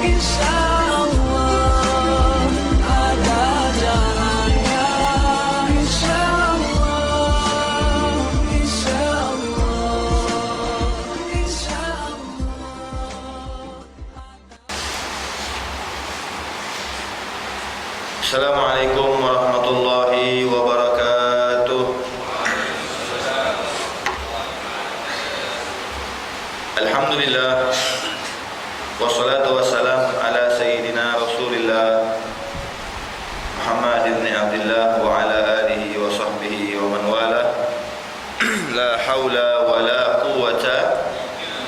insyaallah ada jalannya, insyaallah, insyaallah, insyaallah. Assalamualaikum warahmatullahi wabarakatuh. Alhamdulillah, wassalatu wassalam ala sayyidina Rasulillah Muhammad ibn Abdullah wa ala alihi wa sahbihi wa man wala. La hawla wa la quwwata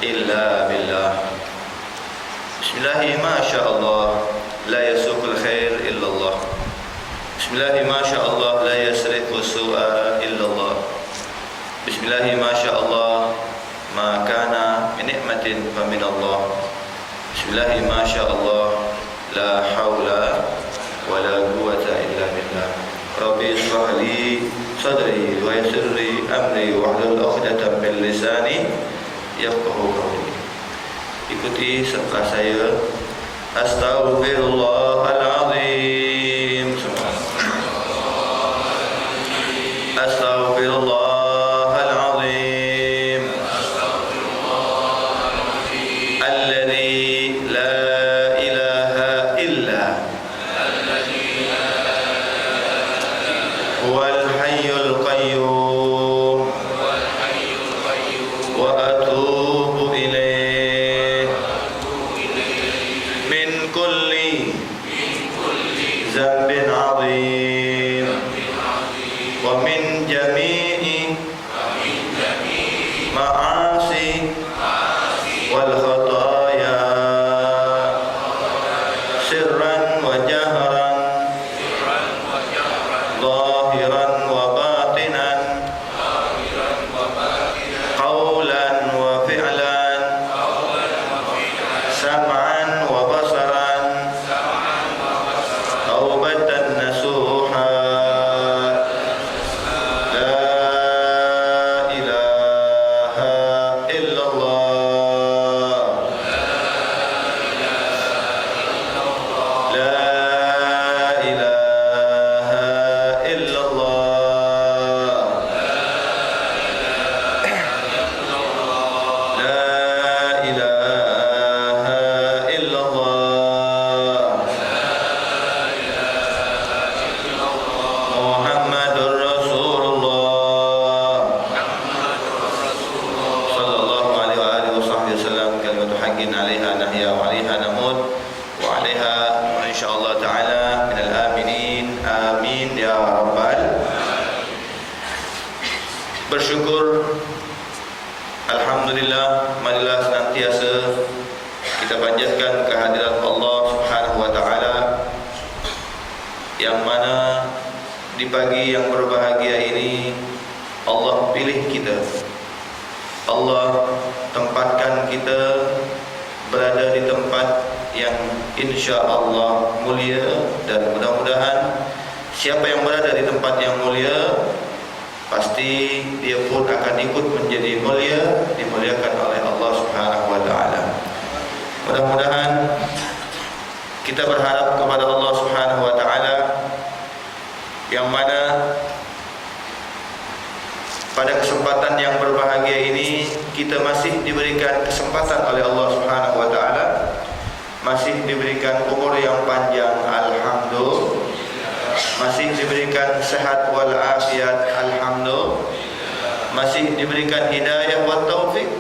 illa billah. Bismillahi ma sya'allah, la yasuqul khair illallah. Bismillahi ma sya'allah, la yasrifu su'a illallah. Bismillahi ma sya'allah, ma kana min ni'matin fa min Allah. Bismillahi ma sya'allah, la hawla wa la quwwata illa billah. Rabbi ishrah li sadri wa yassir li amri wahlul 'uqdatam min lisani yafqahu qawli. Ikuti setelah saya. Astaghfirullahaladzim. Astaghfirullahaladzim. Alladzi la ilaha illa huwal hayyul qayyum wa atubu ilaih min kulli zambin azim wa min jami'i ma'asi wal khataya sirran wa jahran zahiran wa batinan qawlan wa fi'lan sam'an wa basaran taubatan nasuha. La ilaha illallah. La ilaha illallah. La ilaha illallah. Muhammadur Rasulullah sallallahu alaihi wa alihi wasallam. Kalimatu haqqin 'alaiha nahya wa 'alaiha namut wa 'alaiha insyaallah ta'ala minal aminin. Amin ya rabbal. Bersyukur, alhamdulillah, marilah senantiasa kita panjatkan kehadirat Allah Subhanahu wa taala, yang mana di pagi yang berbahagia ini Allah pilih kita. Allah tempatkan kita berada di tempat yang insya Allah mulia, dan mudah-mudahan siapa yang berada di tempat yang mulia pasti dia pun akan ikut menjadi mulia, dimuliakan oleh Allah Subhanahu wa taala. Mudah-mudahan kita berharap kepada Allah Subhanahu wa taala, yang mana pada kesempatan yang berbahagia ini kita masih diberikan kesempatan oleh Allah Subhanahu wa taala, masih diberikan umur yang panjang, alhamdulillah, masih diberikan sehat wal afiat, alhamdulillah, masih diberikan hidayah wa taufik,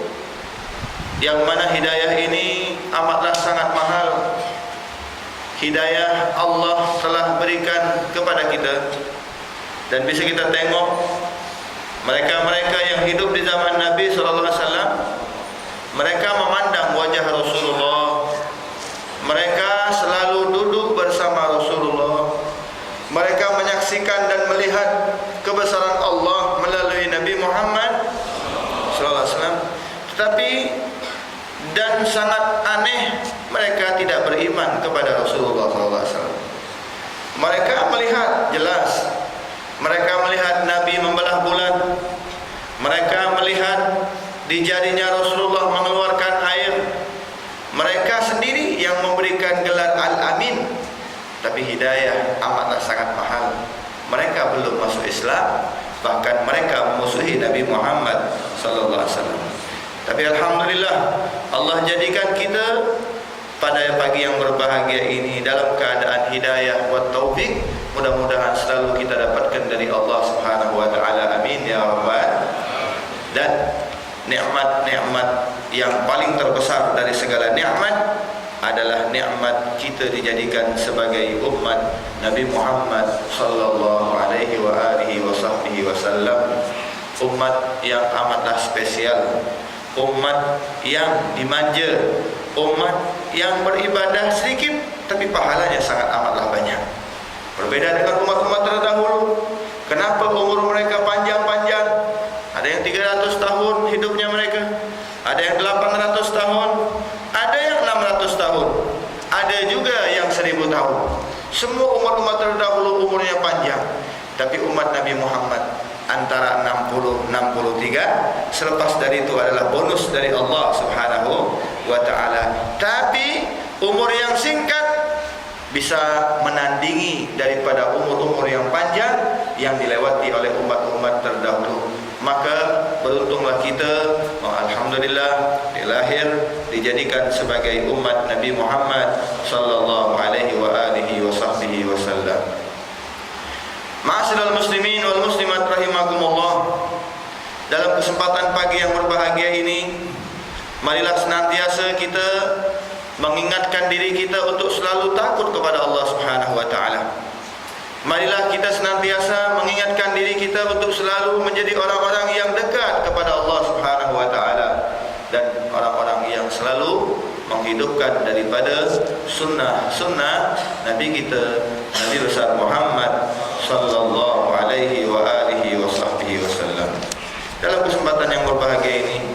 yang mana hidayah ini amatlah sangat mahal. Hidayah Allah telah berikan kepada kita, dan bisa kita tengok mereka-mereka yang hidup di zaman Nabi SAW, mereka memandang wajah Rasulullah, mereka selalu duduk bersama Rasulullah, mereka menyaksikan dan melihat kebesaran Allah melalui Nabi Muhammad SAW. Tetapi dan sangat aneh, mereka tidak beriman kepada Rasulullah SAW. Mereka melihat jelas, mereka melihat Nabi membelah bulan, mereka melihat di jarinya Rasulullah mengeluarkan air, mereka sendiri yang memberikan tapi hidayah amatlah sangat mahal. Mereka belum masuk Islam, bahkan mereka memusuhi Nabi Muhammad sallallahu alaihi wasallam. Tapi alhamdulillah Allah jadikan kita pada pagi yang berbahagia ini dalam keadaan hidayah wa taufik. Mudah-mudahan selalu kita dapatkan dari Allah Subhanahu wa taala. Amin ya rabbal. Dan nikmat-nikmat yang paling terbesar dari segala nikmat adalah nikmat kita dijadikan sebagai umat Nabi Muhammad sallallahu alaihi wa alihi wasallam. Umat yang amatlah spesial, umat yang dimanja, umat yang beribadah sedikit tapi pahalanya sangat amatlah banyak. Berbeda dengan umat-umat terdahulu. Kenapa umur mereka panjang-panjang? Ada yang 300 tahun hidupnya mereka, ada yang 800 tahun, ada yang 600 tahun, ada juga yang 1000 tahun. Semua umat-umat terdahulu umurnya panjang. Tapi umat Nabi Muhammad antara 60-63. Selepas dari itu adalah bonus dari Allah Subhanahu wa ta'ala. Tapi umur yang singkat bisa menandingi daripada umur-umur yang panjang yang dilewati oleh umat-umat terdahulu. Maka beruntunglah kita, alhamdulillah, dilahir dijadikan sebagai umat Nabi Muhammad sallallahu alaihi wa alihi wasallam. Ma'asyiral muslimin wal muslimat rahimakumullah. Dalam kesempatan pagi yang berbahagia ini, marilah senantiasa kita mengingatkan diri kita untuk selalu takut kepada Allah Subhanahu wa taala. Marilah kita senantiasa mengingatkan diri kita untuk selalu menjadi orang-orang yang dekat kepada Allah Subhanahu wa taala dan orang-orang yang selalu menghidupkan daripada sunnah Nabi kita, Nabi besar Muhammad sallallahu alaihi wa alihi wasallam. Dalam kesempatan yang berbahagia ini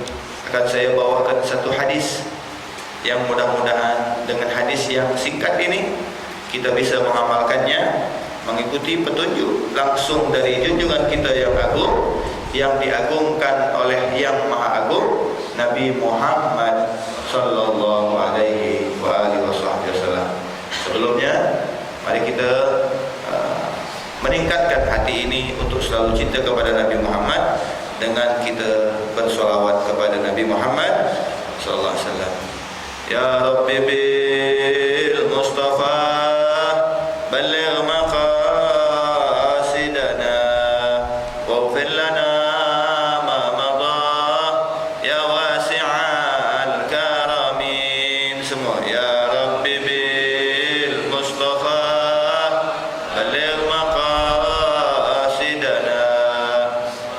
akan saya bawakan satu hadis yang mudah-mudahan dengan hadis yang singkat ini kita bisa mengamalkannya, mengikuti petunjuk langsung dari junjungan kita yang agung, yang diagungkan oleh yang maha agung, Nabi Muhammad sallallahu alaihi wa alihi wasallam. Sebelumnya mari kita meningkatkan hati ini untuk selalu cinta kepada Nabi Muhammad dengan kita bersolawat kepada Nabi Muhammad sallallahu alaihi wasallam. Ya Rabbi bil Mustafa balligh maqasidana waghfir lana ma madha ya wasi'al karamin. Semua ya Rabbi bil Mustafa balligh maqasidana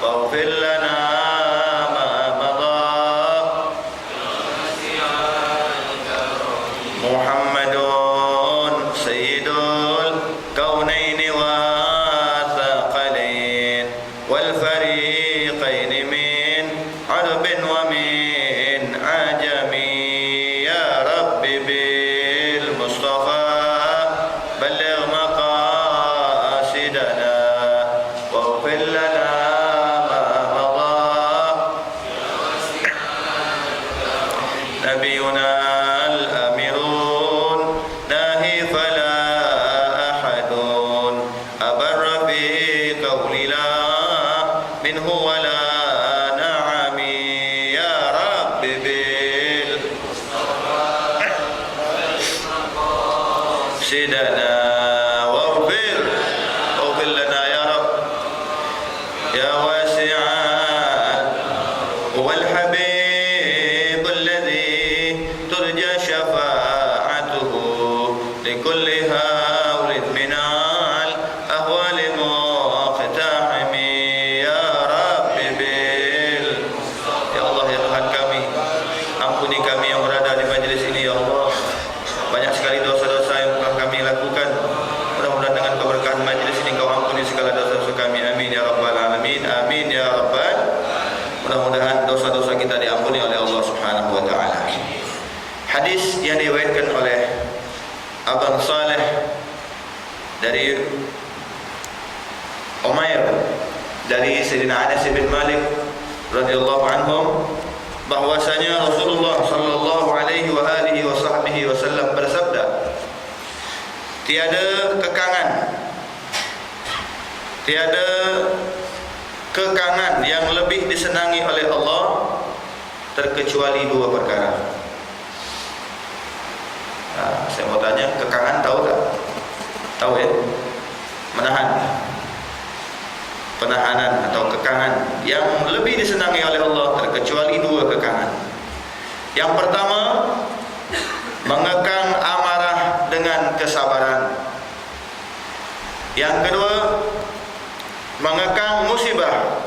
waghfir lana ma madha Muhammadun sayyidul kaunaini wa thaqalain wal fariqain min arbin wa min ajami. Ya Rabbi bil Mustafa balligh maqasidana waghfir lana ma madha nabiyuna منه ولا نعمي. يا رب بالسدنا واغفر لنا يا رب يا واسع هو الحبيب الذي ترجى شفاعته لكل هول من الأهوال مقتحم. Ampuni kami yang berada di majlis ini ya Allah. Banyak sekali dosa-dosa yang telah kami lakukan. Mudah-mudahan dengan keberkahan majlis ini Kau ampuni segala dosa-dosa kami. Amin ya rabbal alamin. Amin ya rabbal. Mudah-mudahan dosa-dosa kita diampuni oleh Allah Subhanahu wa taala. Hadis yang diriwayatkan oleh Abang Saleh dari Umair dari Sayyidina Anas bin Malik radhiyallahu anhum bahwasanya Rasulullah sallallahu alaihi wa alihi wasallam bersabda, tiada kekangan. Tiada kekangan yang lebih disenangi oleh Allah terkecuali dua perkara. Saya mau tanya, kekangan tahu tak? Tahu ya? Menahan, penahanan atau kekangan yang lebih disenangi oleh Allah terkecuali dua kekangan. Yang pertama, mengekang amarah dengan kesabaran. Yang kedua, mengekang musibah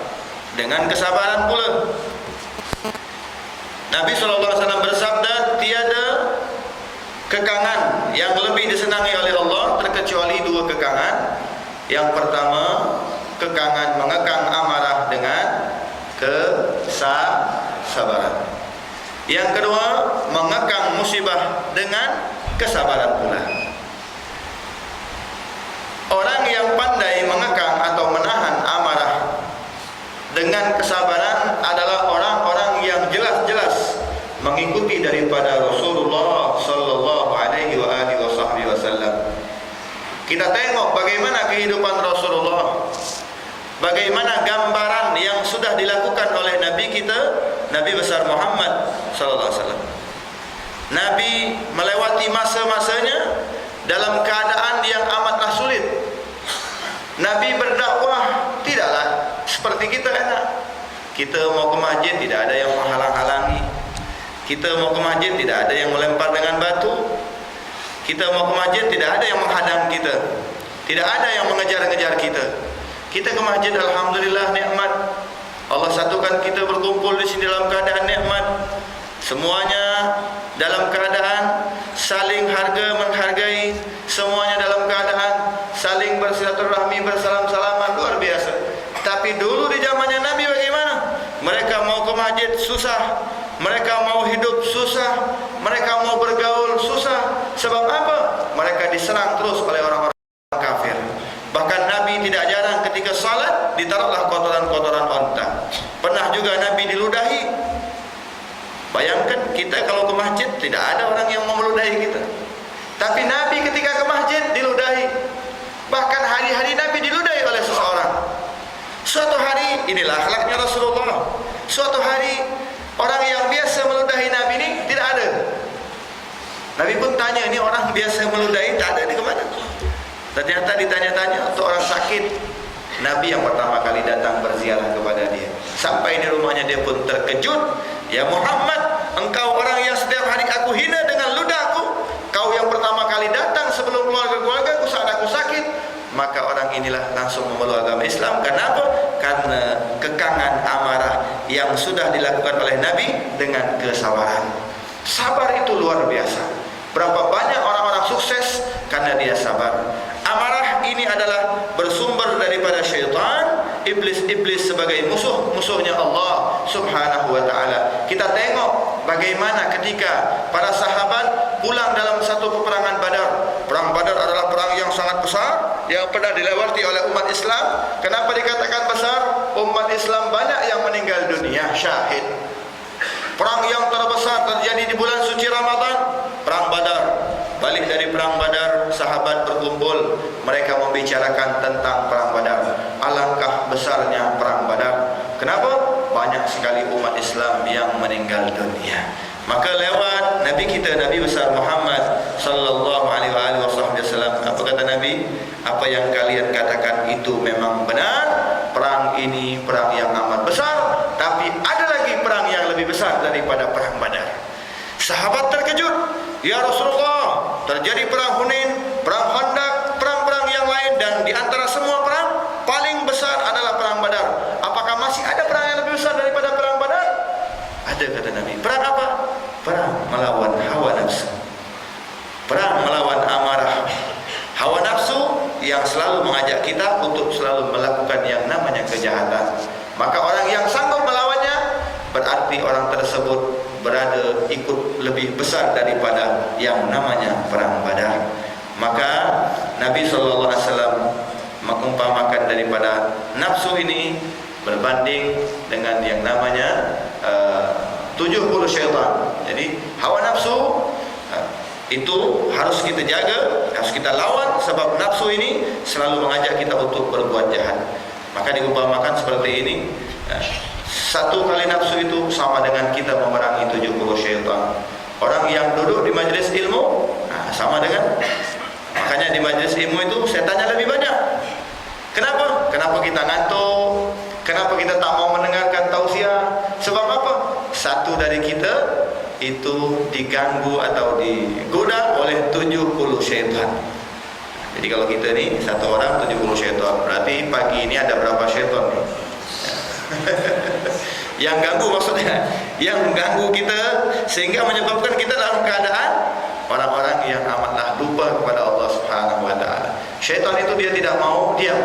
dengan kesabaran pula. Nabi SAW bersabda, tiada kekangan yang lebih disenangi oleh Allah terkecuali dua kekangan. Yang pertama, kekangan mengekang amarah dengan kesabaran. Yang kedua, mengekang musibah dengan kesabaran pula. Orang yang pandai mengekang atau menahan amarah dengan kesabaran adalah orang-orang yang jelas-jelas mengikuti daripada Rasulullah sallallahu alaihi wasallam. Kita tengok bagaimana kehidupan Rasulullah, bagaimana gambaran yang sudah dilakukan oleh Nabi kita, Nabi besar Muhammad sallallahu alaihi wasallam. Nabi melewati masa-masanya dalam keadaan yang amatlah sulit. Nabi berdakwah tidaklah seperti kita enak. Kita mau ke masjid tidak ada yang menghalang-halangi. Kita mau ke masjid tidak ada yang melempar dengan batu. Kita mau ke masjid tidak ada yang menghadang kita. Tidak ada yang mengejar-ngejar kita. Kita ke masjid alhamdulillah nikmat. Allah satukan kita berkumpul di sini dalam keadaan nikmat. Semuanya dalam keadaan saling harga menghargai, semuanya dalam keadaan saling bersilaturahmi, bersalam-salaman, luar biasa. Tapi dulu di zamannya Nabi bagaimana? Mereka mau ke masjid susah, mereka mau hidup susah, mereka mau bergaul susah. Sebab apa? Mereka diserang terus oleh orang-orang kafir. Bahkan Nabi tidak jarang ketika salat ditaruhlah kotoran-kotoran onta. Pernah juga Nabi diludahi. Bayangkan kita kalau ke masjid tidak ada orang yang mau meludahi kita. Tapi Nabi ketika ke masjid diludahi. Bahkan hari-hari Nabi diludahi oleh seseorang. Suatu hari, inilah akhlaknya Rasulullah. Suatu hari orang yang biasa meludahi Nabi ini tidak ada. Nabi pun tanya, ini orang biasa meludahi tak ada di kemana? Ternyata ditanya-tanya untuk orang sakit. Nabi yang pertama kali datang berziarah kepada dia. Sampai di rumahnya dia pun terkejut. Ya Muhammad, engkau orang yang setiap hari aku hina dengan ludahku. Kau yang pertama kali datang sebelum keluarga-keluarga aku saat aku sakit. Maka orang inilah langsung memeluk agama Islam. Kenapa? Karena kekangan amarah yang sudah dilakukan oleh Nabi dengan kesabaran. Sabar itu luar biasa. Berapa banyak orang-orang sukses karena dia sabar. Amarah ini adalah bersumber daripada syaitan, iblis sebagai musuhnya Allah Subhanahu wa taala. Kita tengok bagaimana ketika para sahabat pulang dalam satu peperangan Badar. Perang Badar adalah perang yang sangat besar yang pernah dilewati oleh umat Islam. Kenapa dikatakan besar? Umat Islam banyak yang meninggal dunia syahid. Perang yang terbesar terjadi di bulan suci Ramadan, perang Badar. Balik dari perang Badar, sahabat berkumpul, mereka membicarakan tentang perang Badar. Alangkah besarnya perang Badar. Kenapa? Banyak sekali umat Islam yang meninggal dunia. Maka lewat Nabi kita, Nabi besar Muhammad sallallahu alaihi wasallam, apa kata Nabi? Apa yang kalian katakan itu memang benar. Perang ini perang yang amat besar, tapi ada lagi perang yang lebih besar daripada perang Badar. Sahabat terkejut, ya Rasulullah, terjadi perang Hunain, perang Khandaq, perang-perang yang lain, dan di antara semua perang paling besar adalah perang Badar. Apakah masih ada perang yang lebih besar daripada perang Badar? Ada, kata Nabi. Perang apa? Perang melawan hawa nafsu. Perang melawan amarah. Hawa nafsu yang selalu mengajak kita untuk selalu melakukan yang namanya kejahatan. Maka orang yang sanggup melawannya, berarti orang tersebut berada ikut lebih besar daripada yang namanya perang Badar. Maka Nabi SAW mengumpamakan daripada nafsu ini berbanding dengan yang namanya 70 syaitan. Jadi hawa nafsu itu harus kita jaga, harus kita lawan, sebab nafsu ini selalu mengajak kita untuk berbuat jahat. Maka diumpamakan seperti ini, satu kali nafsu itu sama dengan kita memerangi 70 syaitan. Orang yang duduk di majelis ilmu, sama dengan, makanya di majelis ilmu itu setannya lebih banyak. Kenapa? Kenapa kita ngantuk? Kenapa kita tak mau mendengarkan tausiah? Sebab apa? Satu dari kita itu diganggu atau digoda oleh 70 syaitan. Jadi kalau kita ni satu orang 70 syaitan, berarti pagi ini ada berapa syaitan nih? Yang ganggu, maksudnya yang ganggu kita, sehingga menyebabkan kita dalam keadaan orang-orang yang amatlah lupa kepada Allah Subhanahu wa taala. Syaitan itu dia tidak mau diam.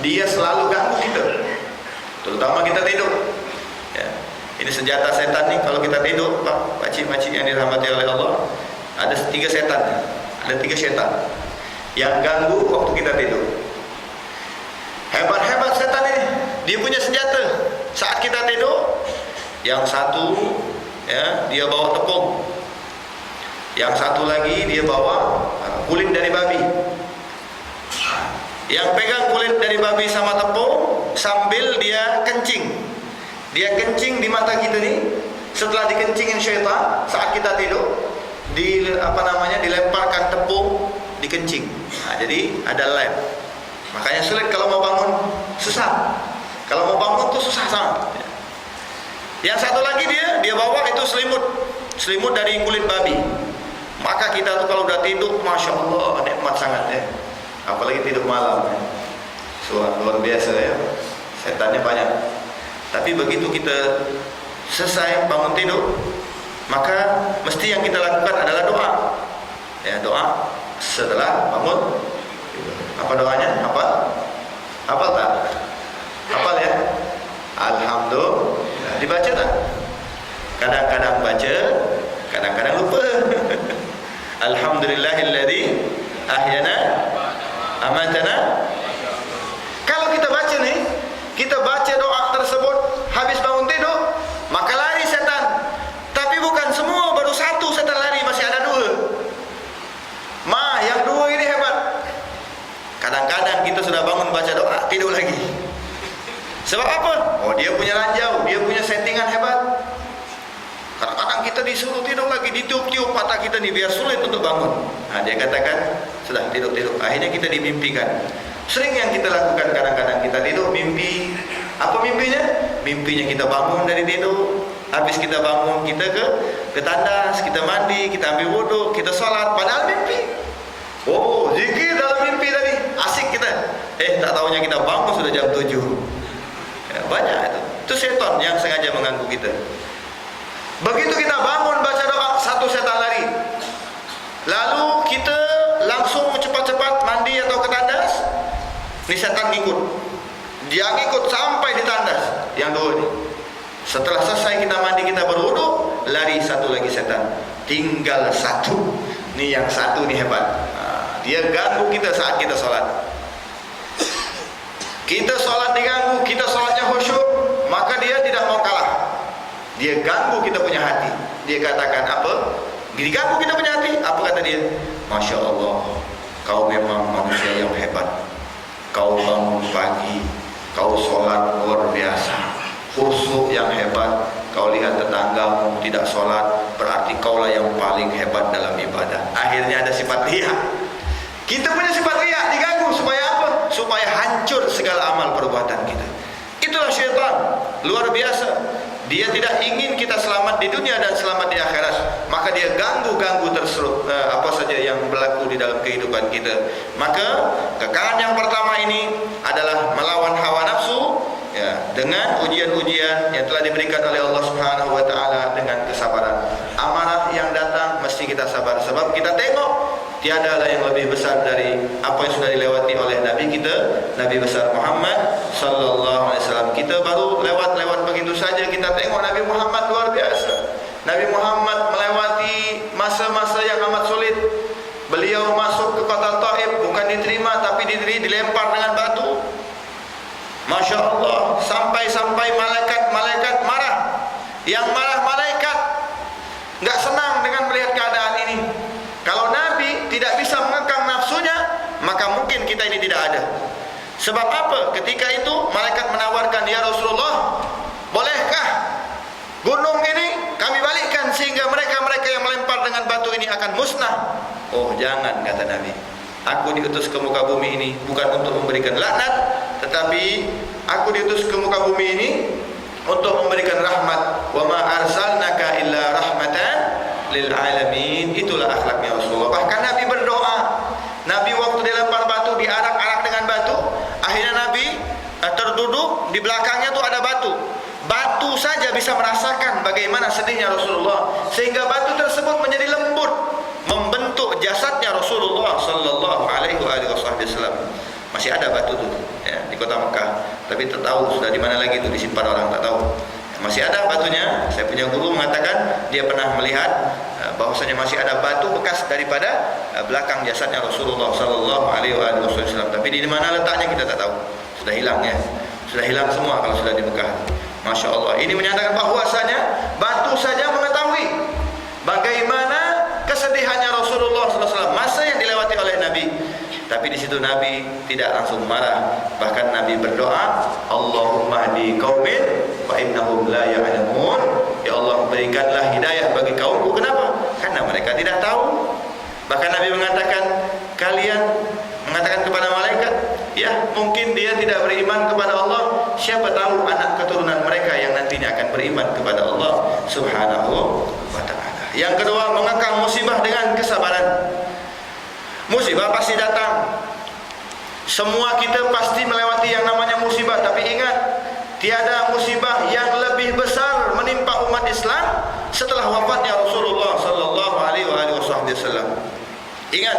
Dia selalu ganggu kita. Terutama kita tidur. Ya. Ini senjata setan nih kalau kita tidur, Pak, pakcik-pakcik yang dirahmati oleh Allah. Ada 3 setan. Ada 3 setan yang ganggu waktu kita tidur. Hebat-hebat setan ini. Dia punya senjata. Saat kita tidur, yang satu ya, dia bawa tepung. Yang satu lagi dia bawa kulit dari babi. Yang pegang kulit dari babi sama tepung sambil dia kencing. Dia kencing di mata kita nih. Setelah dikencingin syaitan, saat kita tidur, dilemparkan tepung, dikencing. Jadi ada lem. Makanya sulit kalau mau bangun, susah. Kalau mau bangun tuh susah sama. Yang satu lagi dia bawa itu selimut dari kulit babi. Maka kita tuh kalau udah tidur, masya Allah, nikmat sangat ya. Apalagi tidur malam ya. Luar biasa ya. Setannya banyak. Tapi begitu kita selesai bangun tidur, maka mesti yang kita lakukan adalah doa. Ya, doa setelah bangun. Apa doanya? Hafal tak? Hafal ya? Alhamdulillah. Dibaca tak? Kadang-kadang baca, kadang-kadang lupa. Alhamdulillahilladzi ahyana amatana. Kalau kita baca nih, kita baca doa tersebut habis bangun tidur, maka lari setan. Tapi bukan semua, baru 1 setan lari, masih ada 2. Yang 2 ini hebat. Kadang-kadang kita sudah bangun baca doa, tidur lagi. Sebab apa? Oh, dia punya ranjau, dia punya settingan hebat. Kadang-kadang kita disuruh tidur lagi, ditiup-tiup mata kita nih biar sulit untuk bangun. Dia katakan, sudah tidur. Akhirnya kita dimimpikan. Sering yang kita lakukan, kadang-kadang kita tidur mimpi. Apa mimpinya? Mimpinya kita bangun dari tidur. Habis kita bangun, kita ke tandas, kita mandi, kita ambil wudhu, kita sholat, padahal mimpi. Oh, zikir dalam mimpi tadi, asik kita. Tak tahunya kita bangun sudah jam 7. Ya, banyak itu. Itu setan yang sengaja mengganggu kita. Begitu kita bangun baca doa, 1 setan lari. Lalu kita langsung cepat-cepat mandi atau ke tandas. Ini setan ngikut. Dia ngikut sampai di tandas. Yang 2 ini. Setelah selesai kita mandi, kita berwudu, lari 1 lagi setan. Tinggal 1. Ini yang 1 ini hebat. Dia ganggu kita saat kita sholat. Kita sholat diganggu, kita sholatnya khusyuk, maka dia tidak mau kalah. Dia ganggu kita punya hati. Dia katakan apa? Diganggu kita punya hati. Apa kata dia? Masya Allah, kau memang manusia yang hebat. Kau bangun pagi, kau sholat luar biasa, khusyuk yang hebat. Kau lihat tetanggamu tidak sholat, berarti kaulah yang paling hebat dalam ibadah. Akhirnya ada sifat riya. Kita punya sifat riya diganggu supaya apa? Supaya hancur segala amal perbuatan kita. Itulah syaitan, luar biasa. Dia tidak ingin kita selamat di dunia dan selamat di akhirat. Maka dia ganggu terus apa saja yang berlaku di dalam kehidupan kita. Maka kekalahan yang pertama ini adalah melawan hawa nafsu ya, dengan ujian-ujian yang telah diberikan oleh Allah Subhanahu wa taala dengan kesabaran. Amarah yang datang mesti kita sabar, sebab kita tengok tiada yang lebih besar dari apa yang sudah dilewati oleh Nabi kita, Nabi besar Muhammad sallallahu alaihi wasallam. Kita baru lewat begitu saja, kita tengok Nabi Muhammad luar biasa. Nabi Muhammad melewati masa-masa yang amat sulit. Beliau masuk ke kota Taif, bukan diterima tapi dilempar dengan batu. Masya Allah, sampai malaikat marah. Yang marah malaikat, enggak senang dengan melihat keadaan ini. Kalau Nabi tidak bisa mengekang nafsunya, maka mungkin kita ini tidak ada. Sebab apa? Ketika itu malaikat menawarkan, ya Rasulullah, bolehkah gunung ini kami balikkan sehingga mereka-mereka yang melempar dengan batu ini akan musnah? Oh jangan, kata Nabi. Aku diutus ke muka bumi ini bukan untuk memberikan laknat, tetapi aku diutus ke muka bumi ini untuk memberikan rahmat. Wa ma arsalnaka illa rahmatan lil alamin. Itulah akhlaknya Rasulullah. Bahkan Nabi berdoa. Nabi waktu dilempar batu, diarak-arak dengan batu, akhirnya Nabi terduduk, di belakangnya tuh ada batu. Batu saja bisa merasakan bagaimana sedihnya Rasulullah, sehingga batu tersebut menjadi lembut, membentuk jasadnya Rasulullah sallallahu alaihi wasallam. Masih ada batu itu ya, di kota Mekah, tapi tak tahu sudah di mana lagi itu, disimpan orang tak tahu. Masih ada batunya. Saya punya guru mengatakan dia pernah melihat bahwasanya masih ada batu bekas daripada belakang jasadnya Rasulullah sallallahu alaihi wasallam. Tapi di mana letaknya kita tak tahu. Sudah hilang ya. Sudah hilang semua kalau sudah di Mekah. Masya Allah. Ini menyatakan bahwasanya batu saja mengetahui bagaimana kesedihannya Rasulullah SAW, masa yang dilewati oleh Nabi. Tapi di situ Nabi tidak langsung marah. Bahkan Nabi berdoa, Allahumma hdi qaumin fa innahum la ya'lamun. Ya Allah, berikanlah hidayah bagi kaumku. Kenapa? Karena mereka tidak tahu. Bahkan Nabi mengatakan, kalian mengatakan kepada malaikat, ya mungkin dia tidak beriman kepada Allah, siapa tahu anak keturunan mereka yang nantinya akan beriman kepada Allah Subhanahu wa ta'ala. Yang kedua, mengekang musibah dengan kesabaran. Musibah pasti datang. Semua kita pasti melewati yang namanya musibah. Tapi ingat, tiada musibah yang lebih besar menimpa umat Islam setelah wafatnya Rasulullah sallallahu alaihi wasallam. Ingat,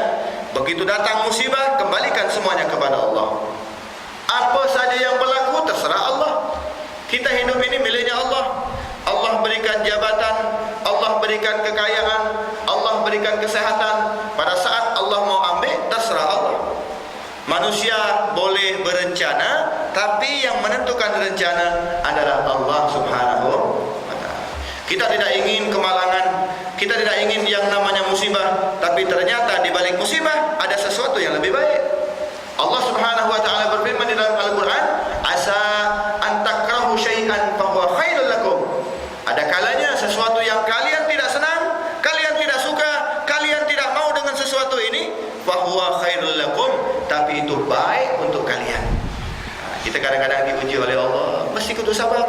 begitu datang musibah, kembalikan semuanya kepada Allah. Apa saja yang berlaku terserah Allah. Kita hidup ini miliknya Allah. Allah berikan jabatan, Allah berikan kekayaan, Allah berikan kesehatan. Pada saat Allah mau ambil, terserah Allah. Manusia boleh berencana, tapi yang menentukan rencana adalah Allah Subhanahu wa ta'ala. Kita tidak ingin kemalangan, kita tidak ingin yang namanya musibah, tapi ternyata di balik musibah ada sesuatu yang lebih baik. Allah Subhanahu wa ta'ala berfirman di dalam Al-Quran, asa an takrahu syai'an fa huwa khairul lakum. Ada kalanya sesuatu yang kalian tidak senang, kalian tidak suka, kalian tidak mau dengan sesuatu ini, fa huwa khairul lakum, tapi itu baik untuk kalian. Kita kadang-kadang diuji oleh Allah, mesti kudu sabar.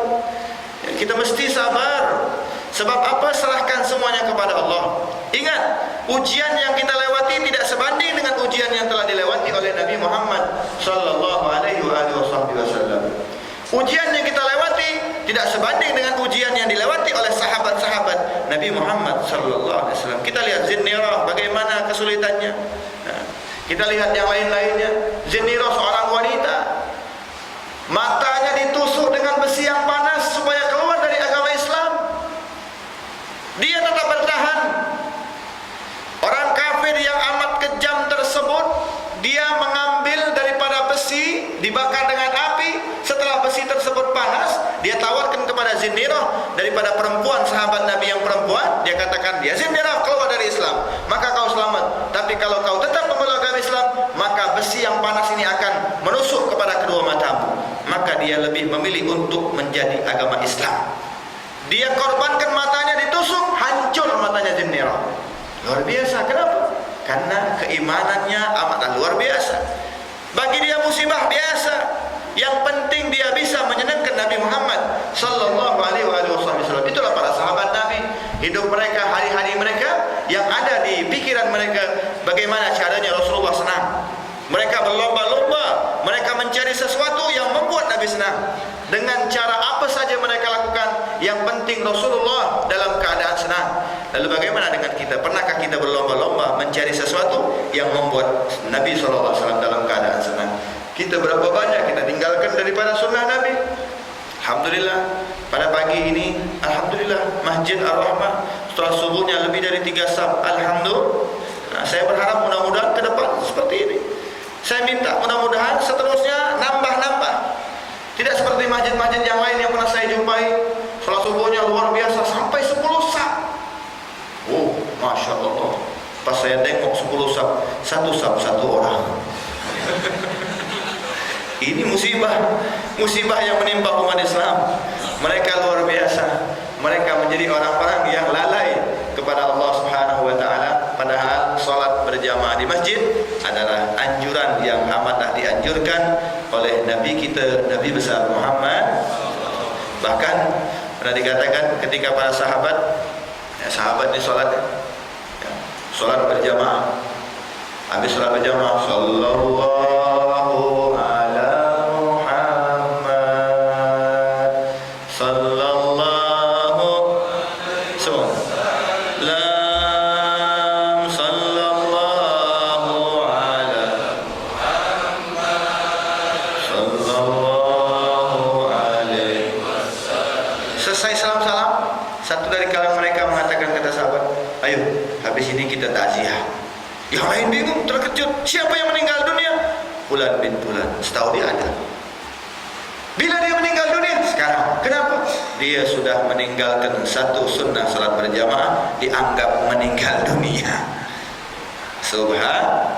Kita mesti sabar. Sebab apa? Serahkan semuanya kepada Allah. Ingat, ujian yang kita lewati tidak sebanding dengan ujian yang telah dilewati oleh Nabi Muhammad sallallahu alaihi wasallam. Ujian yang kita lewati tidak sebanding dengan ujian yang dilewati oleh sahabat-sahabat Nabi Muhammad sallallahu alaihi wasallam. Kita lihat Zinnirah bagaimana kesulitannya. Kita lihat yang lain-lainnya. Zinnirah seorang wanita, matanya ditusuk dengan besi yang panas supaya keluar dari agama Islam. Dia tetap bertahan. Orang kafir yang amat kejam tersebut, dia mengambil daripada besi, dibakar dengan api. Setelah besi tersebut panas, dia tawarkan kepada Zinnirah, daripada perempuan sahabat Nabi yang perempuan, dia katakan, ya Zinnirah, keluar dari Islam, maka kau selamat. Tapi kalau kau tetap memeluk agama Islam, maka besi yang panas ini akan menusuk kepada kedua matamu. Maka dia lebih memilih untuk menjadi agama Islam. Dia korbankan matanya ditusuk, hancur matanya Zinnirah. Luar biasa. Kenapa? Karena keimanannya amatlah luar biasa. Bagi dia musibah biasa. Yang penting dia bisa menyenangkan Nabi Muhammad sallallahu alaihi wasallam. Itulah para sahabat Nabi. Hidup mereka, hari-hari mereka, yang ada di pikiran mereka bagaimana caranya Rasulullah senang. Mereka berlomba-lomba, mereka mencari sesuatu yang membuat Nabi senang. Dengan cara apa saja mereka lakukan, yang penting Rasulullah dalam keadaan senang. Lalu bagaimana dengan kita? Pernahkah kita berlomba-lomba mencari sesuatu yang membuat Nabi SAW dalam keadaan senang? Kita berapa banyak kita tinggalkan daripada sunnah Nabi? Alhamdulillah, pada pagi ini, Alhamdulillah, Masjid Ar-Rahmah setelah subuhnya lebih dari 3 saf. Alhamdulillah. Saya berharap mudah-mudahan ke depan seperti ini. Saya minta mudah-mudahan seterusnya nambah-nambah. Tidak seperti masjid-masjid yang lain yang pernah saya jumpai, salat subuhnya luar biasa sampai 10 saf. Oh, Masya Allah. Pas saya tengok 10 saf, 1 saf 1 orang. Ini musibah yang menimpa umat Islam. Mereka luar biasa. Mereka menjadi orang-orang yang lalai kepada Allah Subhanahu wa taala, padahal salat berjamaah di masjid adalah anjuran yang amatlah dianjurkan oleh Nabi kita, Nabi besar Muhammad. Bahkan pernah dikatakan ketika para sahabat, sahabat ini salat berjamaah. Habis salat berjamaah, sallallahu ala Muhammad, sallallahu semua lam, sallallahu ala Muhammad, sallallahu alaihi wasallam. Selesai salam-salam, satu dari kalangan mereka mengatakan kata sahabat, ayo habis ini kita takziah. Yang lain bingung, terkejut. Siapa yang meninggal dunia? Fulan bin Fulan. Setahu dia ada. Bila dia meninggal dunia? Sekarang. Kenapa? Dia sudah meninggalkan satu sunnah salat berjamaah, dianggap meninggal dunia. Subhan.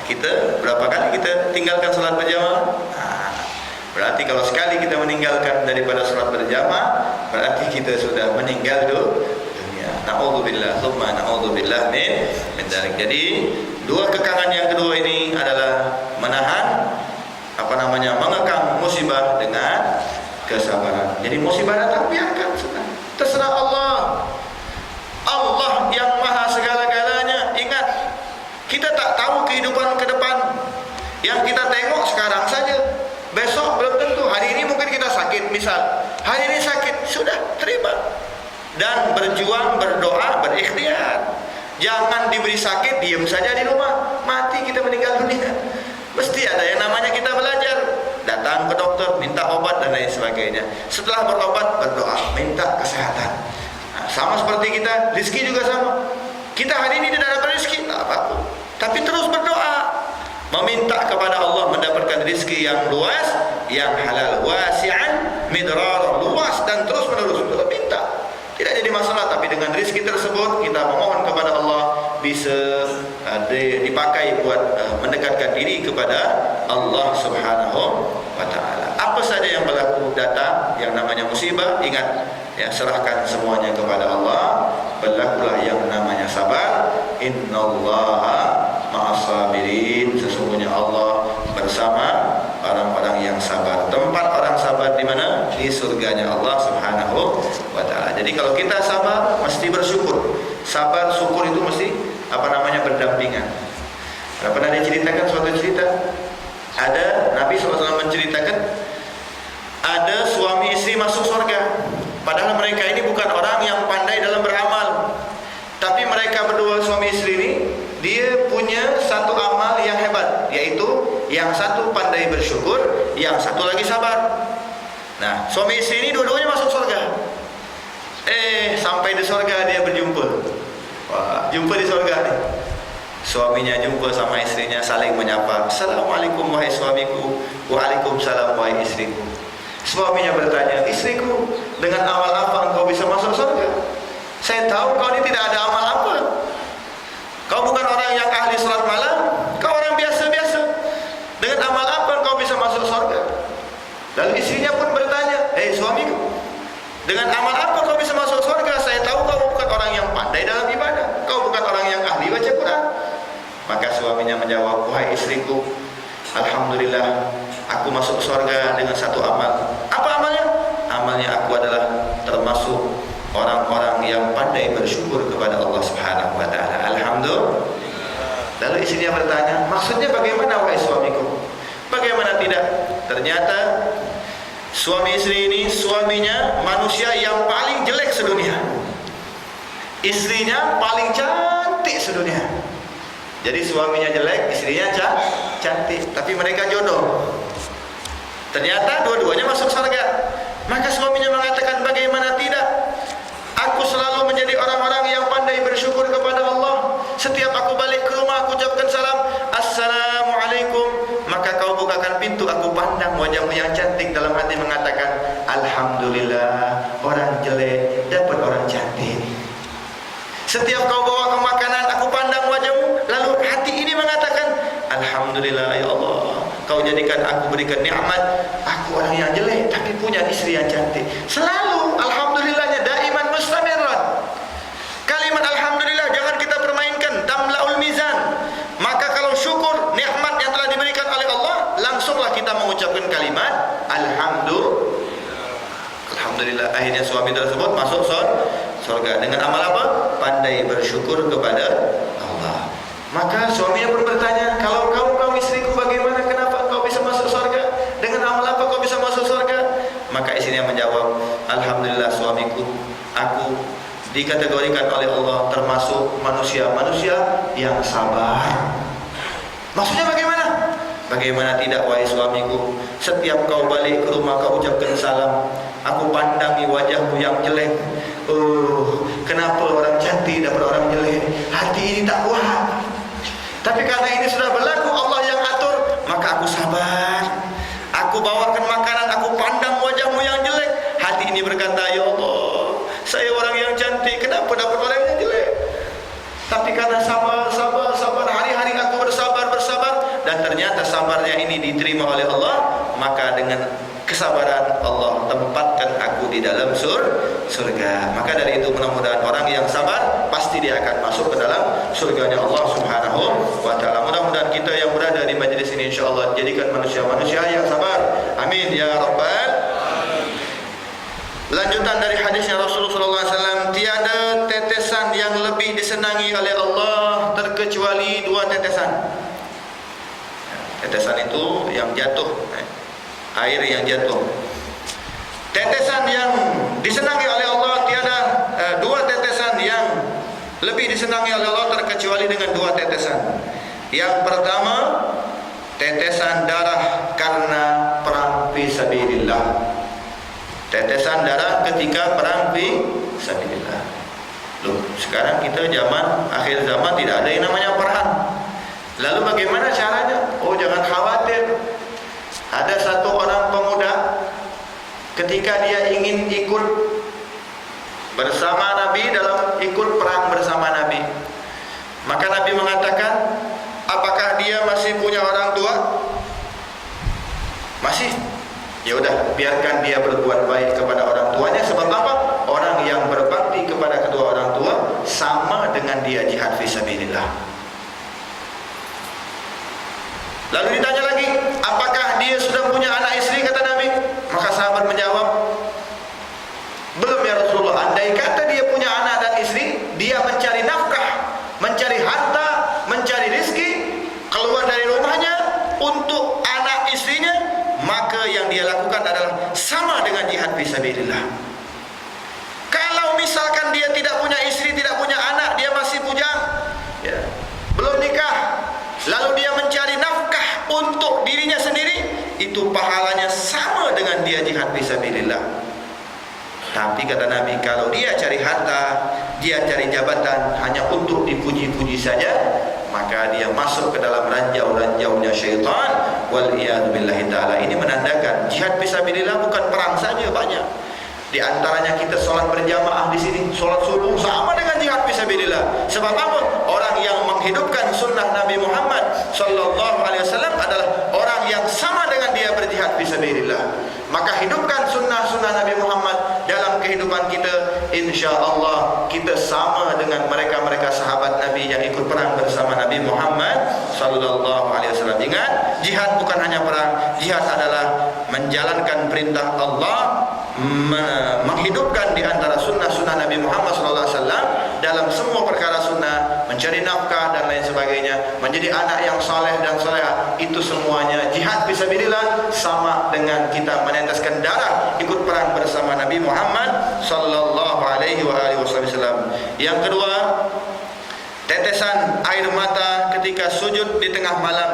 Kita berapa kali kita tinggalkan salat berjamaah? Berarti kalau sekali kita meninggalkan daripada salat berjamaah, berarti kita sudah meninggal dunia. Na'udzubillah, thumma na'udzubillah min dzalik. Jadi dua kekangan yang kedua ini adalah menahan mengekang musibah dengan kesabaran. Jadi musibah datang, biarkan sudah. Terserah Allah. Allah yang maha segala-galanya. Ingat, kita tak tahu kehidupan ke depan. Yang kita tengok sekarang saja. Besok belum tentu. Hari ini mungkin kita sakit, misal. Hari ini sakit, sudah terima. Dan berjuang, berdoa, berikhtiar. Jangan diberi sakit, diam saja di rumah. Mati kita meninggal dunia. Mesti ada yang namanya kita belajar. Datang ke dokter, minta obat dan lain sebagainya. Setelah berobat, berdoa, minta kesehatan. Sama seperti kita, rezeki juga sama. Kita hari ini tidak dapat rezeki, tak apa-apa. Tapi terus berdoa. Meminta kepada Allah mendapatkan rezeki yang luas, yang halal. Wasi'an midrar, luas dan terus menerus. Minta. Tidak jadi masalah, tapi dengan rezeki tersebut kita memohon kepada Allah bisa dipakai buat mendekatkan diri kepada Allah Subhanahu wa taala. Apa saja yang berlaku datang yang namanya musibah, ingat ya, serahkan semuanya kepada Allah. Berlakulah yang namanya sabar. Innallaha ma'as-sabirin. Sesungguhnya Allah bersama orang-orang yang sabar. Tempat orang sabar di mana? Di surganya Allah Subhanahu wa taala. Jadi kalau kita sabar, mesti bersyukur. Sabar, syukur itu mesti berdampingan. Pernah diceritakan suatu cerita, ada Nabi SAW menceritakan ada suami istri masuk surga. Padahal mereka ini bukan orang yang pandai dalam beramal, tapi mereka berdua suami istri ini dia punya satu amal yang hebat, yaitu yang satu pandai bersyukur, yang satu lagi sabar. Nah, suami istri ini dua-duanya masuk surga. Sampai di surga dia berjumpa. Wah, jumpa di surga nih. Suaminya jumpa sama istrinya, saling menyapa. Assalamualaikum wahai suamiku. Waalaikumsalam wahai istriku. Suaminya bertanya, istriku, dengan amal apa engkau bisa masuk surga? Saya tahu kau ini tidak ada amal apa. Kau bukan orang yang ahli salat malam, kau orang biasa-biasa. Dengan amal apa engkau bisa masuk surga? Lalu istrinya pun bertanya, suamiku, dengan amal apa kau bisa masuk surga? Saya tahu kau bukan orang yang pandai dalam ibadah, kau bukan orang yang ahli baca Quran. Maka suaminya menjawab, wahai istriku, alhamdulillah, aku masuk surga dengan satu amal. Apa amalnya? Amalnya aku adalah termasuk orang-orang yang pandai bersyukur kepada Allah Subhanahu wa taala. Alhamdulillah. Lalu istrinya bertanya, maksudnya bagaimana wahai suamiku? Bagaimana tidak? Ternyata suami istri ini, suaminya manusia yang paling jelek sedunia, istrinya paling cantik sedunia. Jadi suaminya jelek, istrinya cantik, tapi mereka jodoh. Ternyata dua-duanya masuk surga. Maka suaminya mengatakan, bagaimana tidak? Aku selalu menjadi orang-orang yang pandai bersyukur kepada Allah. Setiap aku balik ke rumah, aku ucapkan salam, Assalamualaikum. Maka kau bukakan pintu, aku pandang wajahmu yang cantik, dalam hati mengatakan, alhamdulillah, orang jelek dapat orang cantik. Setiap kau bawa ke makanan, aku pandang wajahmu, lalu hati ini mengatakan, Alhamdulillah ya Allah, Kau jadikan aku, berikan nikmat, aku orang yang jelek tapi punya istri yang cantik. Selalu alhamdulillahnya daiman mustamirran. Kalimat alhamdulillah jangan kita permainkan, tamlaul mizan. Maka kalau syukur nikmat yang telah diberikan oleh Allah, langsunglah kita mengucapkan kalimat alhamdulillah. Akhirnya suami tersebut masuk surga dengan amal apa? Pandai bersyukur kepada Allah. Maka suaminya pun bertanya, kalau kau istriku bagaimana? Kenapa kau bisa masuk surga? Dengan amal apa kau bisa masuk surga? Maka istrinya menjawab, alhamdulillah suamiku, aku dikategorikan oleh Allah termasuk manusia-manusia yang sabar. Maksudnya bagaimana? Bagaimana tidak wahai suamiku, setiap kau balik ke rumah kau ucapkan salam, aku pandangi wajahmu yang jelek. Kenapa orang cantik dapat orang jelek? Hati ini tak kuat. Tapi karena ini sudah berlaku, Allah yang atur, maka aku sabar. Aku bawakan makanan, aku pandang wajahmu yang jelek. Hati ini berkata, ya Allah, saya orang yang cantik, kenapa dapat orang yang jelek? Tapi karena sabar, hari-hari aku bersabar, dan ternyata sabarnya ini diterima oleh Allah, maka dengan kesabaran Allah tempatkan aku di dalam surga. Maka dari itu mudah-mudahan orang yang sabar pasti dia akan masuk ke dalam surganya Allah Subhanahu wa taala. Mudah-mudahan kita yang berada di majlis ini insyaallah jadikan manusia-manusia yang sabar. Amin ya rabbal. Lanjutan dari hadisnya Rasulullah SAW, tiada tetesan yang lebih disenangi oleh Allah terkecuali dua tetesan. Tetesan itu yang jatuh, air yang jatuh. Tetesan yang disenangi oleh Allah tiada dua tetesan yang lebih disenangi oleh Allah terkecuali dengan dua tetesan. Yang pertama, tetesan darah karena perang fi sabilillah. Tetesan darah ketika perang fi sabilillah. Loh, sekarang kita zaman akhir zaman tidak ada yang namanya perang. Lalu bagaimana caranya? Oh, jangan khawatir. Ada satu orang pemuda ketika dia ingin ikut bersama Nabi dalam ikut perang bersama Nabi, maka Nabi mengatakan, apakah dia masih punya orang tua? Masih. Ya udah, biarkan dia berbuat baik kepada orang tuanya. Sebab apa? Orang yang berbakti kepada kedua orang tua sama dengan dia jihad fisabilillah. Lalu ditanya lagi, apakah dia sudah punya anak istri? Kata Nabi. Maka sahabat menjawab, belum ya Rasulullah. Andai kata dia punya anak dan istri, dia mencari nafkah, mencari harta, mencari rezeki, keluar dari rumahnya untuk anak istrinya, maka yang dia lakukan adalah sama dengan jihad fisabilillah. Kalau misalkan dia tidak punya istri, tidak punya anak, dia masih bujang, ya, belum nikah, lalu dia mencari nafkah untuk dirinya sendiri, itu pahalanya sama dengan dia jihad fisabilillah. Tapi kata Nabi, kalau dia cari harta, dia cari jabatan hanya untuk dipuji-puji saja, maka dia masuk ke dalam ranjau-ranjaunya syaitan. Wal'iyadzubillahi ta'ala. Ini menandakan jihad fisabilillah bukan perang saja, banyak. Di antaranya kita sholat berjamaah di sini, sholat subuh sama dengan jihad fisabilillah. Sebab apa? Orang yang menghidupkan sunnah Nabi Muhammad sallallahu alaihi wasallam adalah orang yang sama dengan dia berjihad fisabilillah. Maka hidupkan sunnah-sunnah Nabi Muhammad dalam kehidupan kita, insya-Allah kita sama dengan mereka-mereka sahabat Nabi yang ikut perang bersama Nabi Muhammad sallallahu alaihi wasallam. Ingat, jihad bukan hanya perang, jihad adalah menjalankan perintah Allah, menghidupkan di antara sunnah-sunnah Nabi Muhammad SAW dalam semua perkara sunnah, mencari nafkah dan lain sebagainya, menjadi anak yang saleh dan salehah. Itu semuanya jihad fisabilillah, sama dengan kita meneteskan darah ikut perang bersama Nabi Muhammad sallallahu alaihi wasallam. Yang kedua, tetesan air mata ketika sujud di tengah malam.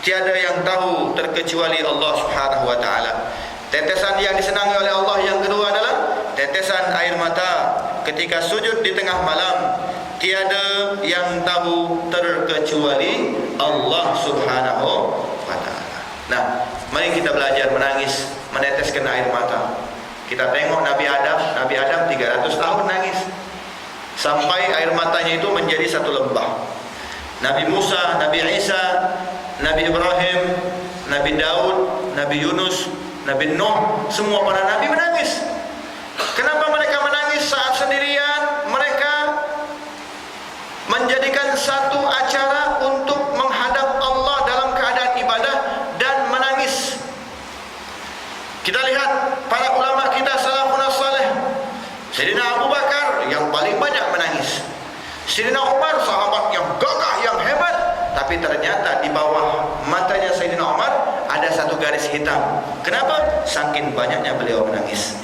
Tiada yang tahu terkecuali Allah Subhanahu wa taala. Tetesan yang disenangi oleh Allah yang kedua adalah tetesan air mata ketika sujud di tengah malam. Tiada yang tahu terkecuali Allah Subhanahu wa taala. Nah, mari kita belajar menangis, meneteskan air mata. Kita tengok Nabi Adam 300 tahun nangis sampai air matanya itu menjadi satu lembah. Nabi Musa, Nabi Isa Nabi Ibrahim, Nabi Daud, Nabi Yunus, Nabi Nuh, semua para nabi menangis. Kenapa mereka menangis saat sendirian? Mereka menjadikan satu acara untuk menghadap Allah dalam keadaan ibadah dan menangis. Kita lihat para ulama kita salafun saleh. Sayyidina Abu Bakar yang paling banyak menangis. Sayyidina Umar sahabat yang gagah, yang hebat, tapi ternyata di bawah matanya Sayyidina Umar ada satu garis hitam. Kenapa? Saking banyaknya beliau menangis.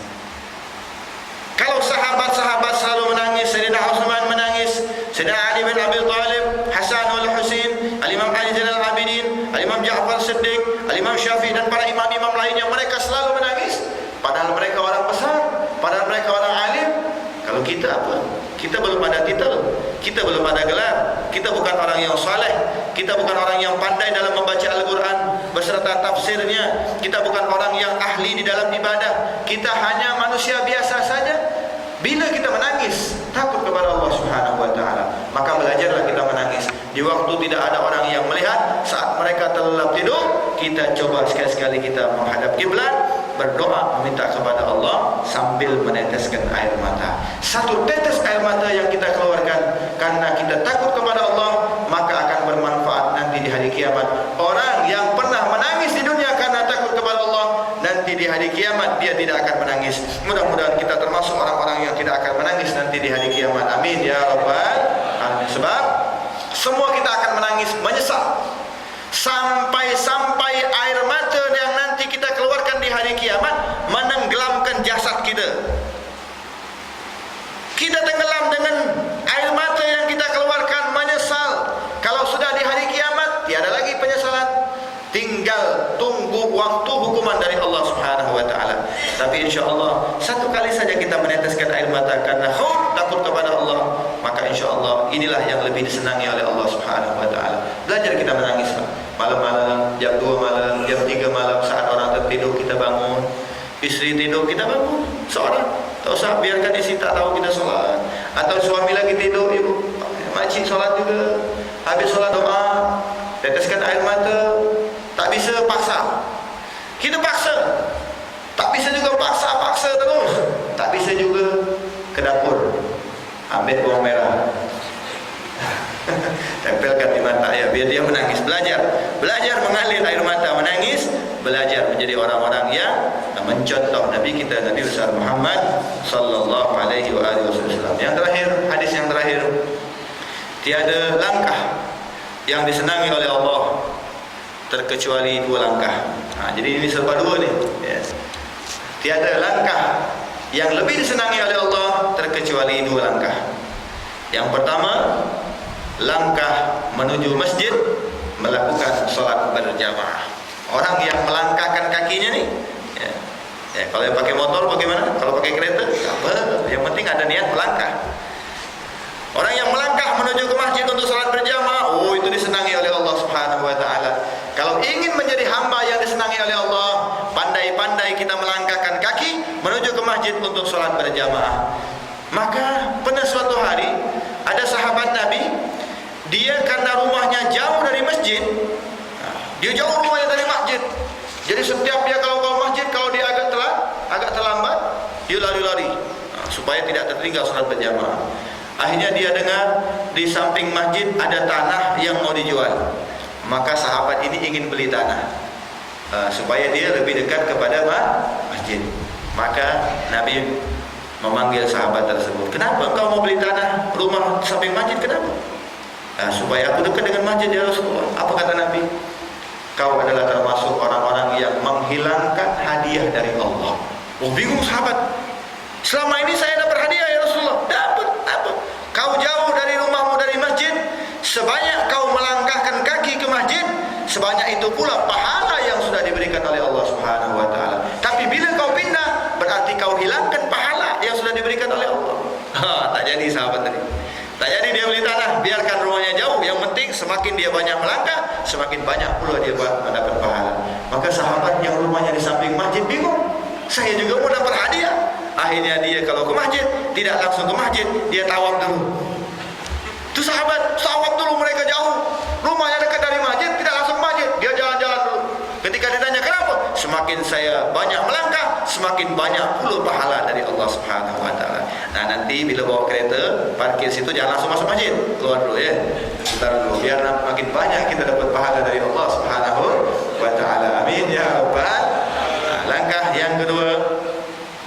Kalau sahabat-sahabat selalu menangis, Sayyidina Utsman menangis, Sayyidina Ali bin Abi Thalib, Hasan wal Husain, Al-Imam Ali Zainal Abidin, Al-Imam Ja'far Siddiq, Al-Imam Syafi'i dan para imam-imam lainnya, mereka selalu menangis. Padahal mereka orang besar, padahal mereka orang alim. Kalau kita apa? Kita belum ada titel, kita belum ada gelar, kita bukan orang yang saleh, kita bukan orang yang pandai dalam membaca Al-Quran beserta tafsirnya, kita bukan orang yang ahli di dalam ibadah, kita hanya manusia biasa saja. Bila kita menangis, takut kepada Allah Subhanahu wa Ta'ala, maka belajarlah kita menangis. Di waktu tidak ada orang yang melihat, saat mereka terlelap tidur, kita coba sekali-sekali kita menghadap kiblat, berdoa meminta kepada Allah sambil meneteskan air mata. Satu tetes air mata yang kita keluarkan karena kita takut kepada Allah, maka akan bermanfaat nanti di hari kiamat. Orang yang pernah menangis di dunia karena takut kepada Allah, nanti di hari kiamat dia tidak akan menangis. Mudah-mudahan kita termasuk orang-orang yang tidak akan menangis nanti di hari kiamat. Amin ya rabbal alamin. Sebab semua kita akan menangis, menyesal, sampai air mata yang nanti kita keluarkan di hari kiamat menenggelamkan jasad kita. Kita tenggelam dengan air mata yang kita keluarkan, menyesal. Kalau sudah di hari kiamat, tiada lagi penyesalan, tinggal tunggu waktu hukuman dari Allah Subhanahu wa Ta'ala. Tapi insya-Allah satu kali saja kita meneteskan air mata karena khauf, takut kepada Allah, maka insya-Allah inilah yang lebih disenangi oleh Allah Subhanahu wa Ta'ala. Belajar kita menangis, Pak. Malam-malam, jam 2 malam, jam 3 malam, saat orang tertidur kita bangun, istri tidur kita bangun, seorang. Tak usah biarkan istri tak tahu kita solat. Atau suami lagi tidur, ibu, makcik solat juga. Habis solat doa, teteskan air mata. Tak bisa paksa. Kita paksa. Tak bisa juga paksa terus. Tak bisa juga ke dapur, ambil bawang merah, tempelkan di mata ya, biar dia menangis. Belajar mengalir air mata, menangis, belajar menjadi orang-orang yang mencontoh Nabi kita, Nabi besar Muhammad sallallahu alaihi wasallam. Yang terakhir, hadis yang terakhir, tiada langkah yang disenangi oleh Allah terkecuali 2 langkah. Jadi ini serba 2 nih. Yes. Tiada langkah yang lebih disenangi oleh Allah terkecuali 2 langkah. Yang pertama, langkah menuju masjid, melakukan sholat berjamaah. Orang yang melangkahkan kakinya nih, kalau yang pakai motor bagaimana? Kalau pakai kereta, apa? Yang penting ada niat melangkah. Orang yang melangkah menuju ke masjid untuk sholat berjamaah, itu disenangi oleh Allah Subhanahu wa Ta'ala. Kalau ingin menjadi hamba yang disenangi oleh Allah, pandai-pandai kita melangkahkan kaki menuju ke masjid untuk sholat berjamaah. Maka pernah suatu hari ada sahabat Nabi, dia karena rumahnya jauh dari masjid, dia jauh rumahnya dari masjid. Jadi setiap dia kalau ke masjid, kalau dia agak terlambat, dia lari-lari supaya tidak tertinggal sholat berjamaah. Akhirnya dia dengar di samping masjid ada tanah yang mau dijual. Maka sahabat ini ingin beli tanah supaya dia lebih dekat kepada masjid. Maka Nabi memanggil sahabat tersebut, kenapa engkau mau beli tanah rumah samping masjid, kenapa? Supaya aku dekat dengan masjid ya Rasulullah. Apa kata Nabi? Kau adalah termasuk orang-orang yang menghilangkan hadiah dari Allah. Bingung sahabat. Selama ini saya dapat hadiah ya Rasulullah. Dapat apa? Kau jauh dari rumahmu dari masjid, sebanyak kau melangkahkan kaki ke masjid, sebanyak itu pula pahala yang sudah diberikan oleh Allah Subhanahu wa Ta'ala. Tapi bila kau pindah, berarti kau hilangkan pahala yang sudah diberikan oleh Allah. Tak jadi sahabat tadi. Tak jadi dia beli tanah, biarkan rumahnya jauh. Yang penting semakin dia banyak melangkah, semakin banyak pula dia mendapat pahala. Maka sahabat yang rumahnya di samping masjid bingung, saya juga mau dapat hadiah. Akhirnya dia kalau ke masjid, tidak langsung ke masjid, dia tawaf dulu. Itu sahabat, tawaf dulu, mereka jauh, rumahnya dekat dari masjid, tidak langsung ke masjid. semakin saya banyak melangkah, semakin banyak pula pahala dari Allah Subhanahu wa taala. Nah, nanti bila bawa kereta, parkir situ jangan langsung masuk masjid. Keluar dulu ya. Sebentar dulu biar makin banyak kita dapat pahala dari Allah Subhanahu wa taala. Amin ya rabbal. Nah, langkah yang kedua,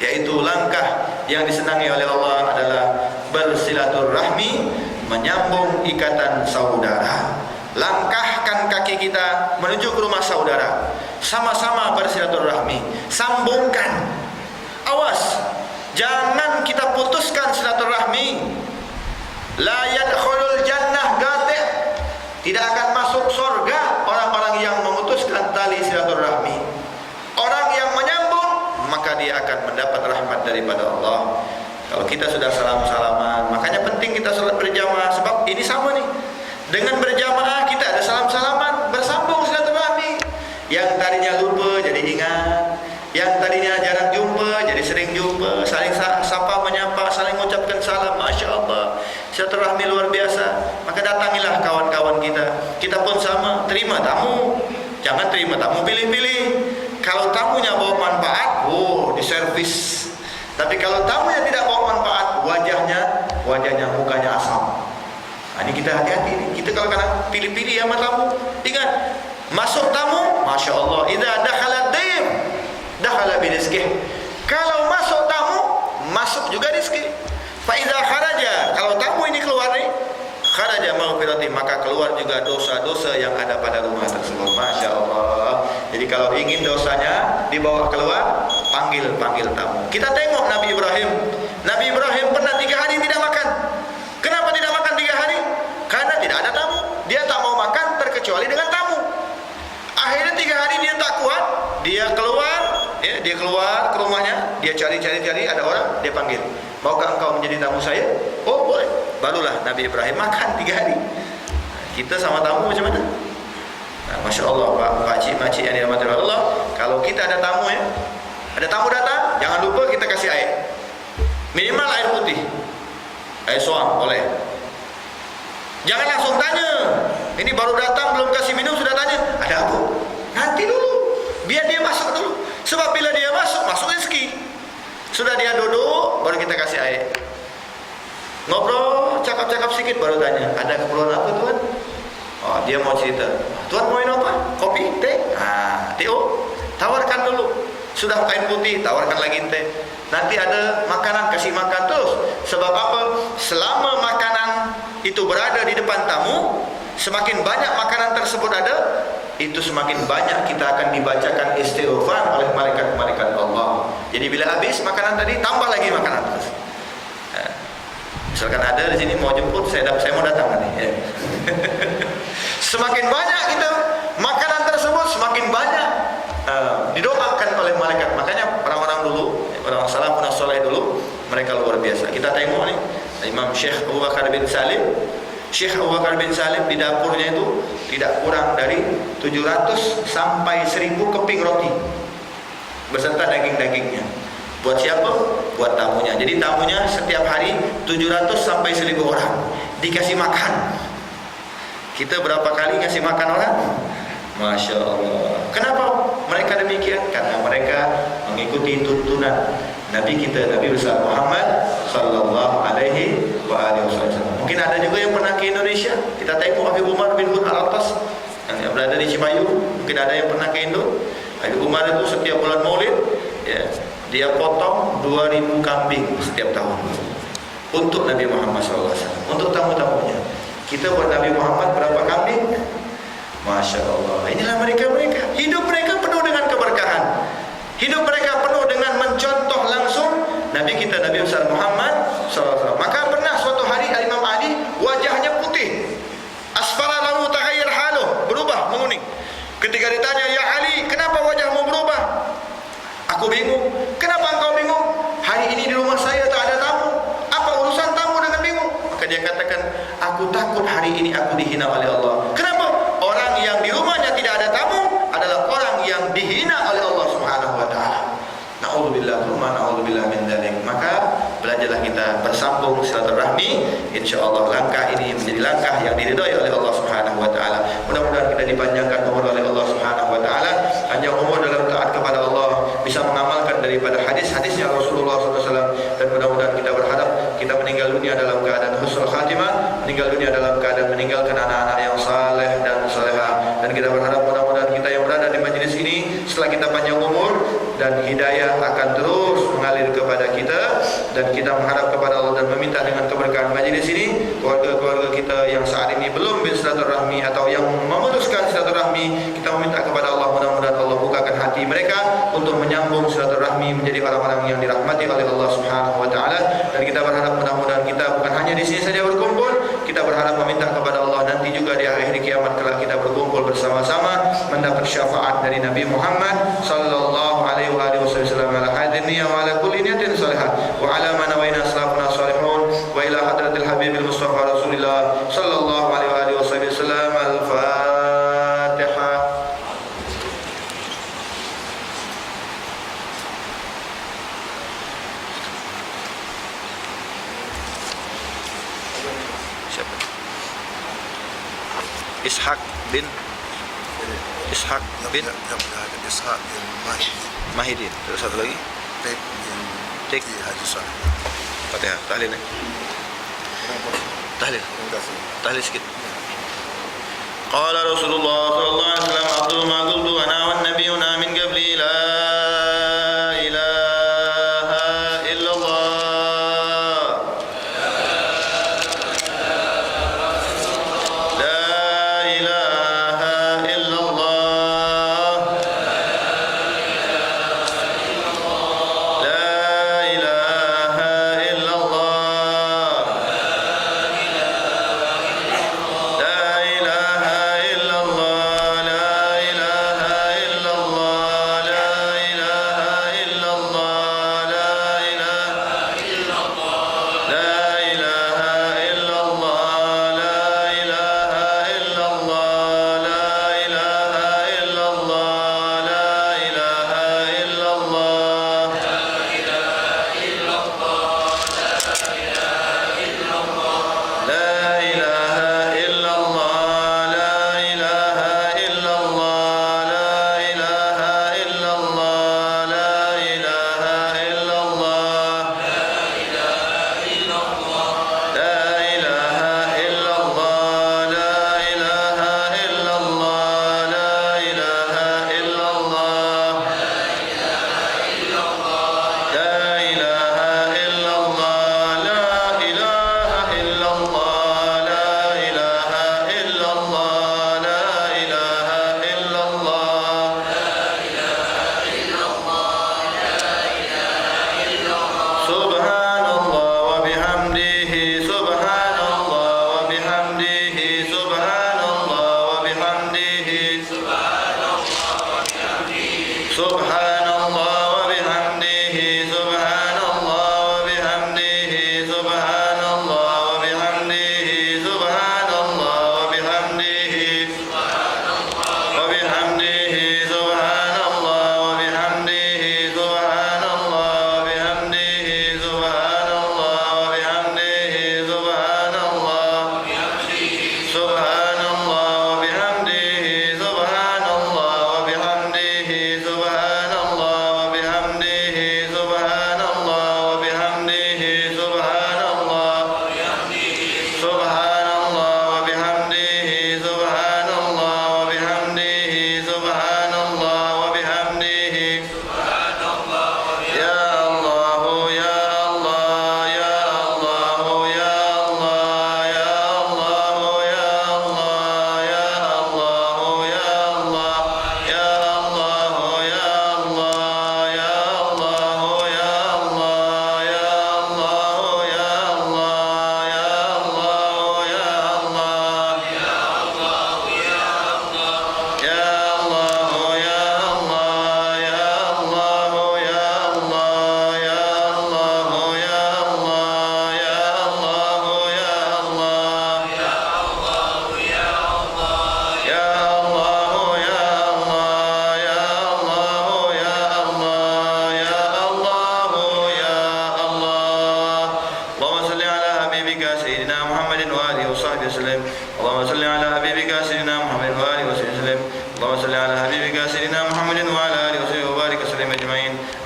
yaitu langkah yang disenangi oleh Allah adalah bersilaturahmi, menyambung ikatan saudara. Langkahkan kaki kita menuju ke rumah saudara, sama-sama bersilaturahmi, sambungkan. Awas, jangan kita putuskan silaturahmi. La yadkhulul jannah gati', tidak akan masuk surga orang-orang yang memutuskan tali silaturahmi. Orang yang menyambung, maka dia akan mendapat rahmat daripada Allah. Kalau kita sudah salam-salaman, makanya penting kita salat berjamaah, sebab ini sama nih. Dengan berjamaah kita ada salam-salaman, bersambung silaturahmi. Yang tadinya lupa jadi ingat, yang tadinya jarang jumpa jadi sering jumpa, saling sapa menyapa, saling mengucapkan salam. Masya Allah, silaturahmi luar biasa. Maka datangilah kawan-kawan kita. Kita pun sama, terima tamu. Jangan terima tamu pilih-pilih. Kalau tamunya bawa manfaat, diservis. Tapi kalau tamunya tidak bawa manfaat, wajahnya mukanya asam. Nah, ini kita hati-hati nih. Kita kalau kadang pilih-pilih sama tamu, ingat, masuk tamu, Masya Allah, idza dakhala dayf dakhala birizqih. Kalau masuk tamu, masuk juga rezeki. Fa idza kharaja, kalau tamu ini keluar nih, kharaja maghfirati, maka keluar juga dosa-dosa yang ada pada rumah tersebut. Masya Allah. Jadi kalau ingin dosanya dibawa keluar, panggil tamu. Kita tengok Nabi Ibrahim. Nabi Ibrahim pernah 3 hari tidak makan. Kenapa tidak makan 3 hari? Karena tidak ada tamu. Dia tak mau makan terkecuali dengan tamu. Akhirnya 3 hari dia tak kuat, dia keluar ke rumahnya, dia cari ada orang, dia panggil, maukah engkau menjadi tamu saya? Oh boleh. Barulah Nabi Ibrahim makan 3 hari. Kita sama tamu macam mana? Nah, Masya Allah, pakcik-makcik yang dirahmati Allah, kalau kita ada tamu ya, ada tamu datang, jangan lupa kita kasih air. Minimal air putih, air soang boleh. Jangan langsung tanya. Ini baru datang belum kasih minum sudah tanya, ada apa? Nanti dulu, biar dia masuk dulu. Sebab bila dia masuk rezeki. Sudah dia duduk, baru kita kasih air. Ngobrol, cakap-cakap sedikit, baru tanya, ada keperluan apa tuan? Oh, dia mau cerita. Tuan mau minum apa? Kopi, teh? Teh, tawarkan dulu. Sudah air putih, tawarkan lagi teh. Nanti ada makanan, kasih makan terus. Sebab apa? Selama makanan itu berada di depan tamu, semakin banyak makanan tersebut ada, itu semakin banyak kita akan dibacakan istighfar oleh malaikat-malaikat Allah. Jadi bila habis makanan tadi, tambah lagi makanan terus. Misalkan ada di sini mau jemput, saya mau datang nih. Ya. Semakin banyak kita makanan tersebut, semakin banyak didoakan oleh malaikat. Makanya orang-orang dulu, orang salafun saleh dulu, mereka luar biasa. Kita tengok nih, Imam Syekh Abu Bakar bin Salim. Syekh Abu Bakar bin Salim di dapurnya itu tidak kurang dari 700 sampai 1000 keping roti beserta daging-dagingnya. Buat siapa? Buat tamunya. Jadi tamunya setiap hari 700 sampai 1000 orang dikasih makan. Kita berapa kali ngasih makan orang? Masya Allah. Kenapa mereka demikian? Karena mereka mengikuti tuntunan Nabi kita, Nabi besar Muhammad sallallahu alaihi wasallam. Mungkin ada juga yang pernah ke Indonesia. Kita tengok Habib Umar bin Hud Al-Attas yang berada di Cimayu. Mungkin ada yang pernah ke Indo. Habib Umar itu setiap bulan Maulid, ya, dia potong 2000 kambing setiap tahun untuk Nabi Muhammad SAW, untuk tamu-tamunya. Kita buat Nabi Muhammad berapa kambing? Masya Allah. Inilah mereka. Hidup mereka penuh dengan keberkahan. Hidup mereka penuh dengan mencontoh langsung Nabi kita, Nabi besar Muhammad SAW. Maka pernah suatu hari Imam Ali wajahnya putih, asfara lahu taghayyar haluh, berubah menguning. Ketika ditanya, ya Ali, kenapa wajahmu berubah? Aku bingung. Kenapa engkau bingung? Hari ini di rumah saya tak ada tamu. Apa urusan tamu dengan bingung? Maka dia katakan, aku takut hari ini aku dihina oleh Allah. Kenapa? Orang yang di rumahnya tidak ada tamu adalah orang yang dihina oleh Allah Subhanahu wa taala. Na'udzubillah min dzalik. Maka belajarlah kita bersambung silaturahmi. Insyaallah langkah ini menjadi langkah yang diridhai oleh Allah Subhanahu wa taala. Mudah-mudahan kita dipanjangkan umur oleh Allah Subhanahu wa taala, panjang umur dalam taat kepada Allah kita meminta kepada Allah, mudah-mudahan Allah bukakan hati mereka untuk menyambung silaturahmi menjadi orang-orang yang dirahmati oleh Allah Subhanahu wa taala. Dan kita berharap mudah-mudahan kita bukan hanya di sini saja berkumpul, kita berharap meminta kepada Allah nanti juga di akhir kiamat kelak kita berkumpul bersama-sama mendapat syafaat dari Nabi Muhammad sallallahu alaihi wasallam ala hadiniya wa ala kulli niyatin salihah wa ala ma nawaina salafuna salihun wa ila hadratil habibil mustafa rasulillah sallallahu alaihi wasallam. Al-Fatihah. Siapa? Ishak bin Ishak bin Ishak bin Mahidin. Terus satu lagi? Tik Haji Saleh. Fatihah. Tahlil. Tahlil. Tahlil sikit. Qala Rasulullah sallallahu alaihi wasallam afdalu ma qultu ana wan nabiyuna min qabli la ilaha illallah.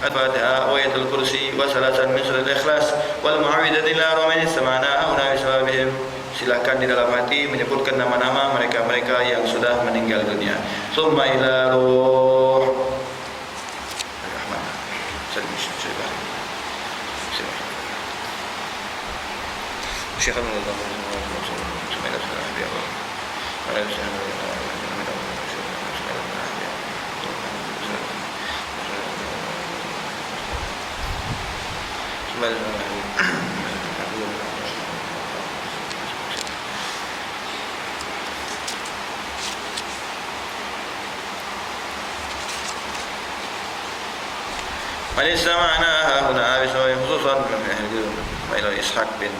الفاتحة وآية الكرسي وثلاثا من سورة الإخلاص والمعوذة إلى رمين سمعنا هنا بسببهم. Silakan di dalam hati menyebutkan nama-nama mereka-mereka yang sudah meninggal dunia. Summa ila ruh Rahman. Syekh taqabbal. من استمعنا هنا بسبب خصوصا إلى إسحاق بن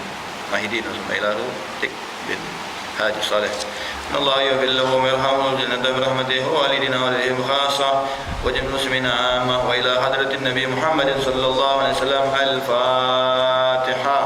مهدين ثم إلى تك بن هادي صالح. إن الله يغفر له ويرحمه الجنة برحمته ووالدنا ووالديهم خاصة وجميع المسلمين عامة وإلى حضرة النبي محمد صلى الله عليه وسلم. الفاتحة.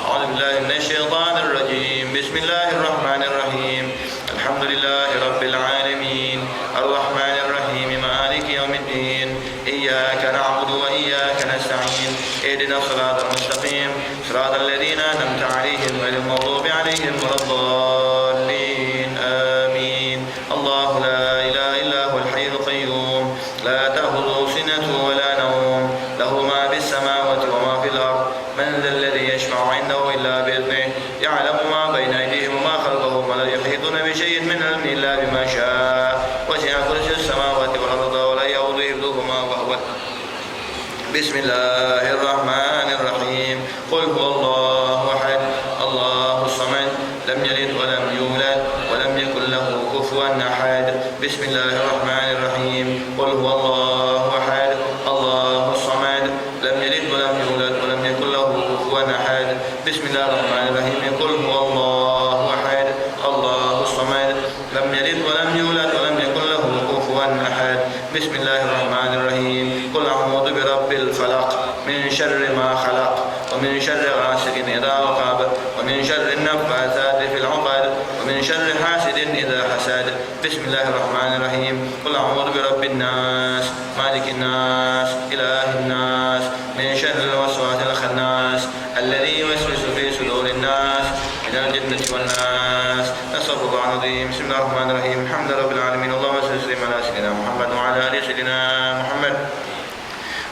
أعوذ بالله من الشيطان الرجيم. بسم الله الرحمن الرحيم. الحمد لله رب العالمين الرحمن الرحيم مالك يوم الدين. إياك نعبد وإياك نستعين. اهدنا الصراط المستقيم صراط الذين أنعمت عليهم غير المغضوب عليهم ولا الضالين. آمين. الله لا إله إلا هو الحي القيوم لا تأخذه سنة ولا نوم له ما في السماوات وما في الأرض. من ذا الذي يشفع عنده إلا بإذنه يعلم ما بين أيديهم وما خلفهم ولا يحيطون بشيء من علمه إلا بما شاء. وسع كرسي السماوات والأرض ولا يؤوده حفظهما وهو. بسم الله الرحمن الرحيم. قل هو الله أحد الله الصمد لم يلد ولم يولد ولم يكن له كفوا أحد. بسم الله الرحمن الرحيم. قل هو الله أحد الله الصمد لم يلد ولم يولد ولم يكن له كفوا أحد. بسم الله الرحمن الرحيم. قل هو الله أحد الله الصمد لم يلد ولم يولد ولم يكن له كفوا أحد. بسم الله الرحمن الرحيم. قل أعوذ برب الفلق من شر ما خلق ومن شر غاسق إذا وقب ومن شر النفاثات في العقد ومن شر حاسد إذا حسد. بسم الله الرحمن الرحيم. قل أعوذ برب الناس مالك الناس إله الناس من شر الوسواس الخناس الذي يوسوس في صدور الناس من الجنة والناس. نسأل الله العظيم. بسم الله الرحمن الرحيم. الحمد لله رب العالمين. اللهم صل وسلم على سيدنا محمد وعلى آل سيدنا محمد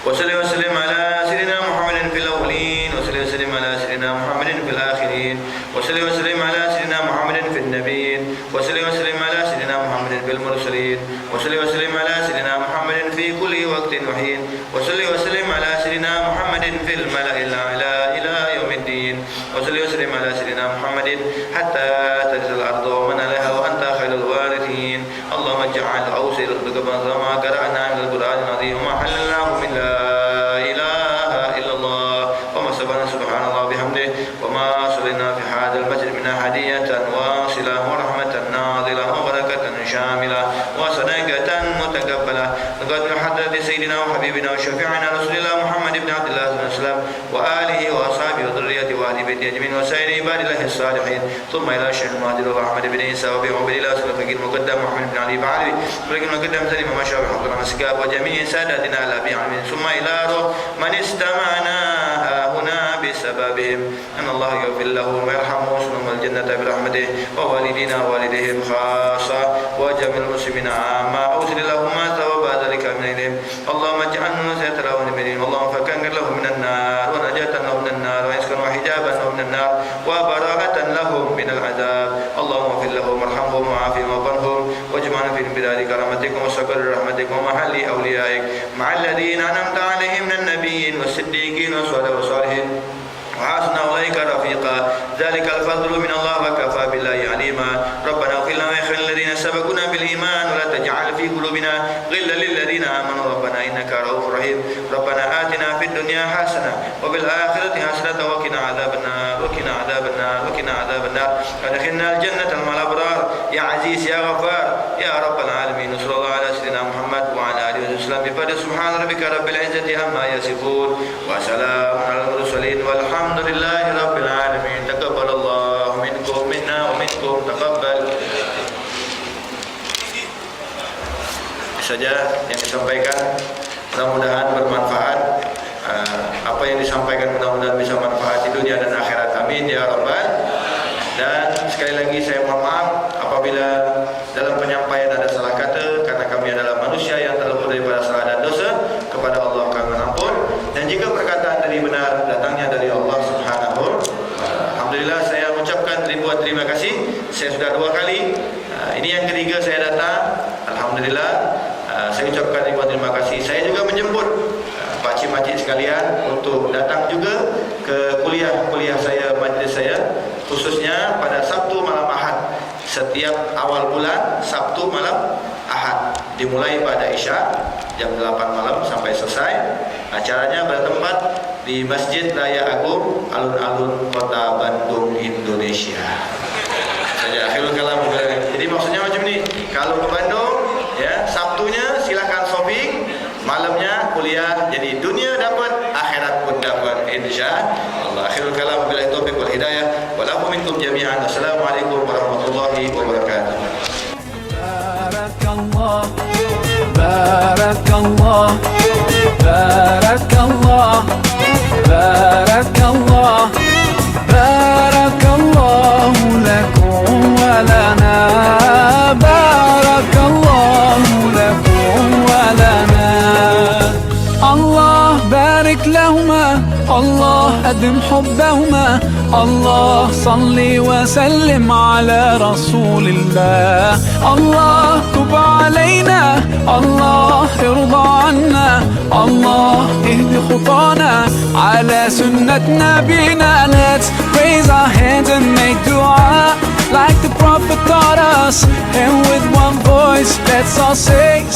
وصلي وسلم على سيدنا محمد في الأولين وصلي وسلم على سيدنا محمد في الآخرين وصلي وسلم على سيدنا محمد في النبيين وصلي وسلم على سيدنا محمد في المرسلين وصلي وسلم على سيدنا محمد في كل وقت وحين وصلي وسلم على سيدنا محمد في الملأ الأعلى إلى يوم الدين وصلي وسلم على سيدنا محمد حتى ترث الأرض ومن عليها وأنت خير الوارثين. اللهم اجعل أوصي رزقك ما قرأنا من القرآن العظيم وما حللناه من لا إله إلا الله وما سبحان الله بحمده وما صلينا في هذا المسجد من هدية واصلة ورحمة ناظلة وبركة شاملة وصدقة متقبلة لقد حضرة سيدنا وحبيبنا وشفيعنا رسول الله محمد بن عبد الله صلى الله عليه وسلم وآله وأصحابه وذريته وأهل بيته أجمعين وسائر عباد الله الصالحين. ثم إلى الشيخ المهدي وأحمد بن عيسى وأبي عبد الله سلفك المقدم محمد بن علي بعلوي ولكن المقدم سليم مشاوي حضرنا مسكاب وجميع ساداتنا على أبي عالمين. ثم إلى روح من استمعنا هنا بسببهم أن الله يغفر لهم ويرحمهم ويسلم الجنة برحمته ووالدينا ووالديهم خاصة وجميع المسلمين عامة. أوصل لهم ثواب ذلك من إليهم. اللهم اجعلنا نصيحة لهم من اللهم فكنر لهم من النار ونجاة لهم من النار وعزكا وحجابا لهم من النار وبراءة لهم من العذاب. اللهم اغفر لهم وارحمهم وعافهم وارحمهم واجمعنا في بلاد كرامتكم وسكر رحمتك ومحل أوليائك مع الذين أنعمت عليهم من النبيين والصديقين والصالحين وحسن أولئك رفيقا. ذلك الفضل من الله وكفى بالله عليما. ربنا اغفر لنا وإخواننا الذين سبقونا بالإيمان ولا تجعل في قلوبنا غلا للذين آمنوا ربنا إنك رؤوف رحيم. ربنا آتنا في الدنيا حسنة وفي الآخرة حسنة وقنا عذاب النار وقنا عذاب النار وقنا عذاب النار. أدخلنا الجنة مع الأبرار يا عزيز يا غفار يا رب العالمين. صلى الله على سيدنا محمد وعلى آله وسلم بفضل سبحان ربك رب العزة عما يصفون وسلام على المرسلين والحمد لله رب العالمين. تقبل الله منكم منا ومنكم تقبل. Saja yang disampaikan mudah-mudahan bermanfaat. Apa yang disampaikan mudah-mudahan bisa manfaat di dunia dan akhirat. Amin ya rabbal. Dan sekali lagi saya mohon maaf apabila dalam penyampaian ada salah kata karena kami adalah manusia yang terlepas daripada salah dan dosa. Kepada Allah kami menampun. Dan jika perkataan tadi benar datangnya dari Allah Subhanahu. Alhamdulillah saya mengucapkan ribuan terima kasih. Saya sudah 2 kali. Ini yang ketiga saya datang. Alhamdulillah. Saya ucapkan ribuan terima kasih. Saya juga menjemput Pak Cik pakcik-pakcik sekalian untuk datang juga ke kuliah saya, majlis saya, khususnya pada Sabtu malam Ahad. Setiap awal bulan Sabtu malam Ahad, dimulai pada Isya jam 8 malam sampai selesai. Acaranya bertempat di Masjid Raya Agung Alun-Alun Kota Bandung, Indonesia. Saja akhirul kalam. Jadi maksudnya macam ni, kalau ke Bandung ya, Sabtunya silakan shopping, malamnya kuliah. Jadi dunia dapat, akhirat pun dapat, insya-Allah. Akhirul kalam, billahi taufiq wal hidayah. Wa lakum minkum jami'an. Assalamualaikum warahmatullahi wabarakatuh. Barakallah, barakallah, barakallah, barakallah, barakallahu lakum wa lana, barakallahu lakum wa lana. Allah barik lahuma, Allah أدم حبهما, الله صل وسلم على رسول الله. الله تب علينا, الله ارضى عنا, الله اهد خطانا على سنة نبينا. Let's raise our hands and make dua like the Prophet taught us, and with one voice let's all say